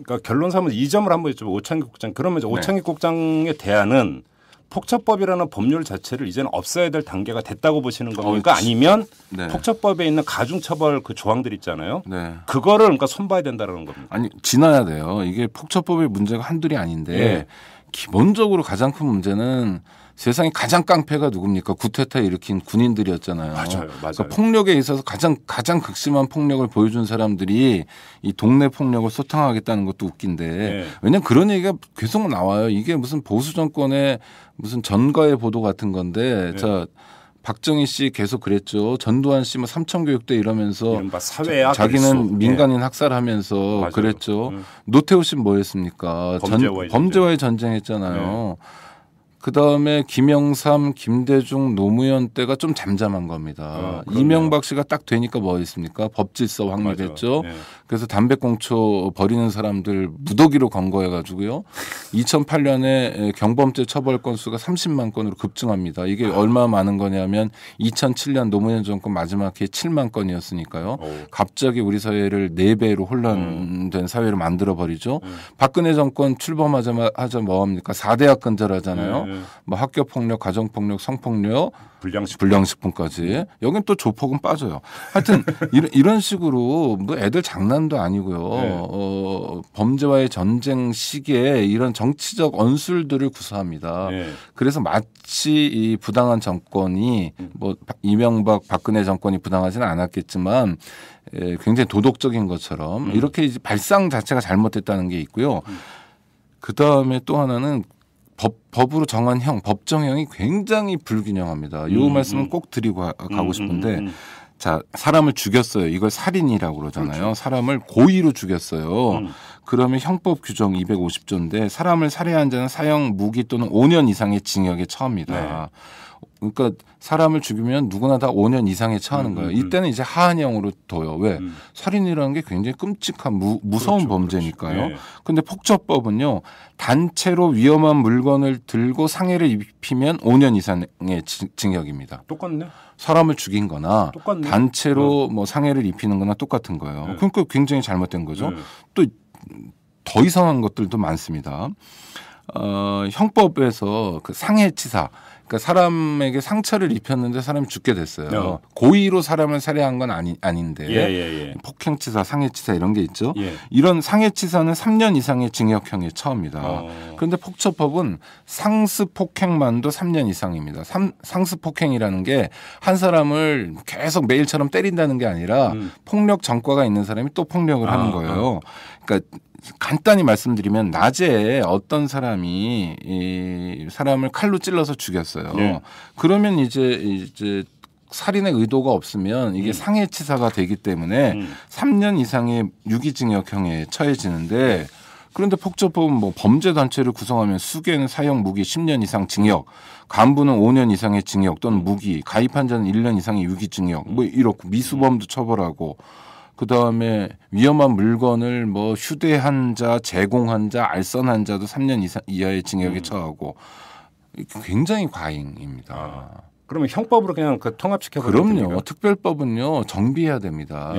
그러니까 결론 삼아서 이 점을 한번 여쭤보고 오창익 국장. 그러면 오창익 국장의 대안은 폭처법이라는 법률 자체를 이제는 없애야 될 단계가 됐다고 보시는 겁니까? 아니면 네. 폭처법에 있는 가중처벌 그 조항들 있잖아요. 네. 그거를 그러니까 손봐야 된다는 겁니다. 아니 지나야 돼요. 이게 폭처법의 문제가 한둘이 아닌데 네. 기본적으로 가장 큰 문제는 세상에 가장 깡패가 누굽니까? 구테타 일으킨 군인들이었잖아요. 맞아요. 그러니까 폭력에 있어서 가장 극심한 폭력을 보여준 사람들이 이 동네 폭력을 소탕하겠다는 것도 웃긴데 네. 왜냐하면 그런 얘기가 계속 나와요. 이게 무슨 보수 정권의 무슨 전가의 보도 같은 건데 네. 자 박정희 씨 계속 그랬죠. 전두환 씨 뭐 삼천교육대 이러면서 사회악 자기는 민간인 학살하면서 맞아요. 그랬죠. 노태우 씨는 뭐 했습니까? 범죄와의 전쟁했잖아요. 네. 그다음에 김영삼, 김대중, 노무현 때가 좀 잠잠한 겁니다. 이명박 씨가 딱 되니까 뭐 했습니까? 법질서 확립했죠. 네. 그래서 담배꽁초 버리는 사람들 무더기로 검거해가지고요. 2008년에 경범죄 처벌 건수가 30만 건으로 급증합니다. 이게 얼마 많은 거냐면 2007년 노무현 정권 마지막 해에 7만 건이었으니까요. 갑자기 우리 사회를 4배로 혼란된 사회로 만들어버리죠. 박근혜 정권 출범하자마자 뭐합니까? 4대학 근절하잖아요. 뭐 학교폭력, 가정폭력, 성폭력, 불량식품까지. 여긴 또 조폭은 빠져요. 하여튼 이런 식으로 뭐 애들 장난도 아니고요. 네. 범죄와의 전쟁 시기에 이런 정치적 언술들을 구사합니다. 네. 그래서 마치 이 부당한 정권이 뭐 이명박, 박근혜 정권이 부당하지는 않았겠지만 굉장히 도덕적인 것처럼 이렇게 이제 발상 자체가 잘못됐다는 게 있고요. 그다음에 또 하나는 법으로 정한 법정형이 굉장히 불균형합니다. 이 말씀은 꼭 드리고 가고 싶은데 자 사람을 죽였어요. 이걸 살인이라고 그러잖아요. 그렇죠. 사람을 고의로 죽였어요. 그러면 형법 규정 250조인데 사람을 살해한 자는 사형 무기 또는 5년 이상의 징역에 처합니다. 네. 그러니까 사람을 죽이면 누구나 다 5년 이상에 처하는 거예요. 이때는 이제 하한형으로 둬요. 왜? 살인이라는 게 굉장히 끔찍한 무서운 범죄니까요. 그런데 폭처법은요. 단체로 위험한 물건을 들고 상해를 입히면 5년 이상의 징역입니다. 똑같네. 사람을 죽인 거나 똑같네. 단체로 뭐 상해를 입히는 거나 똑같은 거예요. 그러니까 굉장히 잘못된 거죠. 또 더 이상한 것들도 많습니다. 형법에서 그 상해치사, 그러니까 사람에게 상처를 입혔는데 사람이 죽게 됐어요. 고의로 사람을 살해한 건 아닌데 폭행치사, 상해치사 이런 게 있죠. 이런 상해치사는 3년 이상의 징역형에 처합니다. 그런데 폭처법은 상습폭행만도 3년 이상입니다. 상습폭행이라는 게 한 사람을 계속 매일처럼 때린다는 게 아니라 폭력 전과가 있는 사람이 또 폭력을 하는 거예요. 그러니까 간단히 말씀드리면 낮에 어떤 사람이 이 사람을 칼로 찔러서 죽였어요. 그러면 이제 살인의 의도가 없으면 이게 상해치사가 되기 때문에 3년 이상의 유기징역형에 처해지는데 그런데 폭처법은 뭐 범죄단체를 구성하면 수개는 사형 무기 10년 이상 징역, 간부는 5년 이상의 징역 또는 무기, 가입한 자는 1년 이상의 유기징역 뭐 이렇고 미수범도 처벌하고 그다음에 위험한 물건을 뭐 휴대한 자, 제공한 자, 알선한 자도 3년 이하의 징역에 처하고 굉장히 과잉입니다. 그러면 형법으로 그냥 그 통합시켜버리면 그럼요. 특별법은요. 정비해야 됩니다.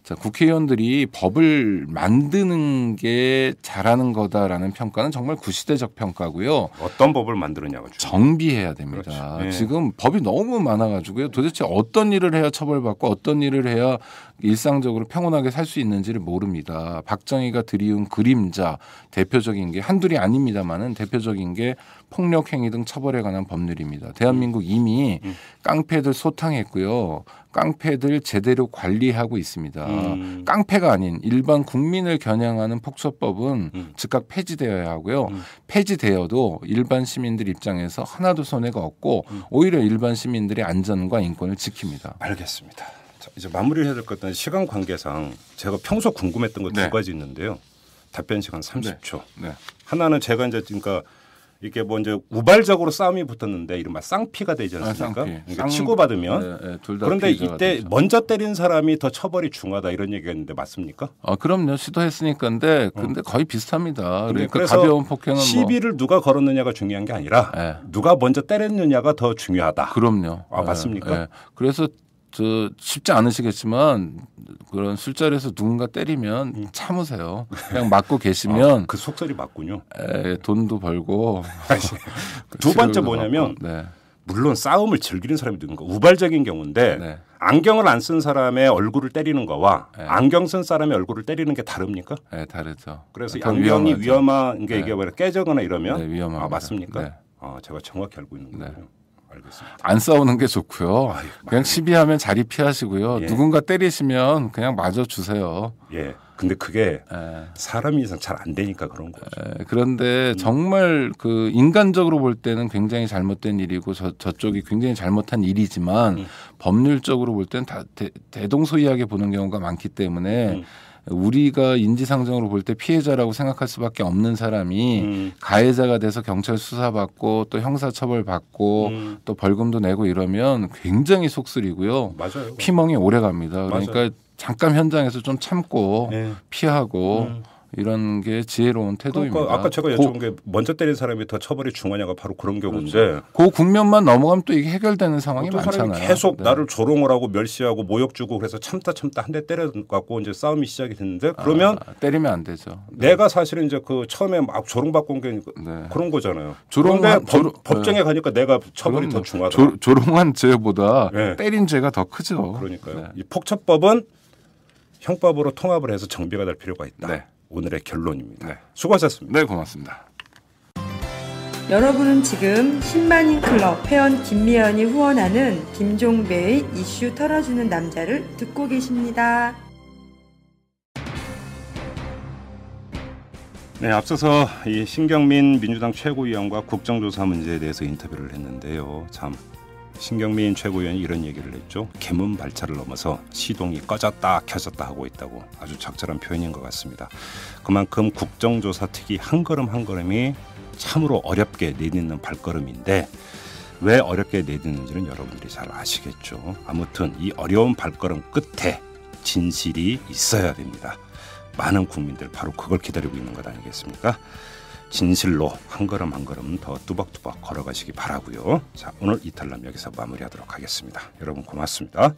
자, 국회의원들이 법을 만드는 게 잘하는 거다라는 평가는 정말 구시대적 평가고요. 어떤 법을 만드느냐가 정비해야 됩니다. 지금 법이 너무 많아가지고요. 도대체 어떤 일을 해야 처벌받고 어떤 일을 해야 일상적으로 평온하게 살 수 있는지를 모릅니다. 박정희가 들이운 그림자 대표적인 게 한둘이 아닙니다만은 대표적인 게 폭력행위 등 처벌에 관한 법률입니다. 대한민국 이미 깡패들 소탕했고요. 깡패들 제대로 관리하고 있습니다. 깡패가 아닌 일반 국민을 겨냥하는 폭처법은 즉각 폐지되어야 하고요. 폐지되어도 일반 시민들 입장에서 하나도 손해가 없고 오히려 일반 시민들의 안전과 인권을 지킵니다. 알겠습니다. 자, 이제 마무리를 해야 될 것 같은데 시간 관계상 제가 평소 궁금했던 거 두 가지 있는데요. 답변 시간 30초. 하나는 제가 이제 그러니까 이게 뭐 이제 우발적으로 싸움이 붙었는데 이른바 쌍피가 되지 않습니까? 그러니까 치고받으면. 그런데 이때 되죠. 먼저 때린 사람이 더 처벌이 중하다 이런 얘기가 있는데 맞습니까? 그럼요. 시도했으니까인데 근데 거의 비슷합니다. 그러니까 그래서 가벼운 폭행은 시비를 누가 걸었느냐가 중요한 게 아니라 누가 먼저 때렸느냐가 더 중요하다. 그럼요. 맞습니까? 그래서 쉽지 않으시겠지만 그런 술자리에서 누군가 때리면 참으세요. 그냥 맞고 계시면 그 속설이 맞군요. 돈도 벌고. 두 번째 뭐냐면 물론 싸움을 즐기는 사람이 있는 거 우발적인 경우인데 안경을 안 쓴 사람의 얼굴을 때리는 거와 안경 쓴 사람의 얼굴을 때리는 게 다릅니까? 다르죠. 그래서 안경이 위험한 게 이게 깨져거나 이러면 위험합니다. 맞습니까? 제가 정확히 알고 있는 거예요. 알겠습니다. 안 싸우는 게 좋고요. 그냥 시비하면 자리 피하시고요. 누군가 때리시면 그냥 맞아 주세요. 근데 그게 사람 이상 잘 안 되니까 그런 거죠. 그런데 정말 그 인간적으로 볼 때는 굉장히 잘못된 일이고 저쪽이 굉장히 잘못한 일이지만 법률적으로 볼 때는 다 대동소이하게 보는 경우가 많기 때문에 우리가 인지상정으로 볼 때 피해자라고 생각할 수밖에 없는 사람이 가해자가 돼서 경찰 수사받고 또 형사처벌받고 또 벌금도 내고 이러면 굉장히 속쓰리고요. 맞아요. 피멍이 오래 갑니다. 그러니까 맞아요. 잠깐 현장에서 좀 참고 피하고 이런 게 지혜로운 태도입니다. 그러니까 아까 제가 여쭤본 게 먼저 때린 사람이 더 처벌이 중하냐가 바로 그런 경우인데 그 국면만 넘어가면 또 이게 해결되는 상황이 많잖아요. 사람이 계속 나를 조롱을 하고 멸시하고 모욕 주고 그래서 참다 한 대 때려갖고 이제 싸움이 시작이 됐는데 그러면 때리면 안 되죠. 내가 사실은 이제 그 처음에 막 조롱받고 온 게 그런 거잖아요. 그런데 법정에 가니까 내가 처벌이 더 중하다. 조롱한 죄보다 때린 죄가 더 크죠. 그러니까요. 이 폭처법은 형법으로 통합을 해서 정비가 될 필요가 있다. 오늘의 결론입니다. 수고하셨습니다. 네, 고맙습니다. 여러분은 지금 10만인 클럽 회원 김미연이 후원하는 김종배의 이슈 털어주는 남자를 듣고 계십니다. 네, 앞서서 이 신경민 민주당 최고위원과 국정조사 문제에 대해서 인터뷰를 했는데요. 참 신경민 최고위원이 이런 얘기를 했죠. 개문 발차를 넘어서 시동이 꺼졌다 켜졌다 하고 있다고 아주 적절한 표현인 것 같습니다. 그만큼 국정조사 특위 한 걸음 한 걸음이 참으로 어렵게 내딛는 발걸음인데 왜 어렵게 내딛는지는 여러분들이 잘 아시겠죠. 아무튼 이 어려운 발걸음 끝에 진실이 있어야 됩니다. 많은 국민들 바로 그걸 기다리고 있는 것 아니겠습니까? 진실로 한 걸음 한 걸음 더 뚜벅뚜벅 걸어가시기 바라고요. 자, 오늘 이탈남 여기서 마무리하도록 하겠습니다. 여러분 고맙습니다.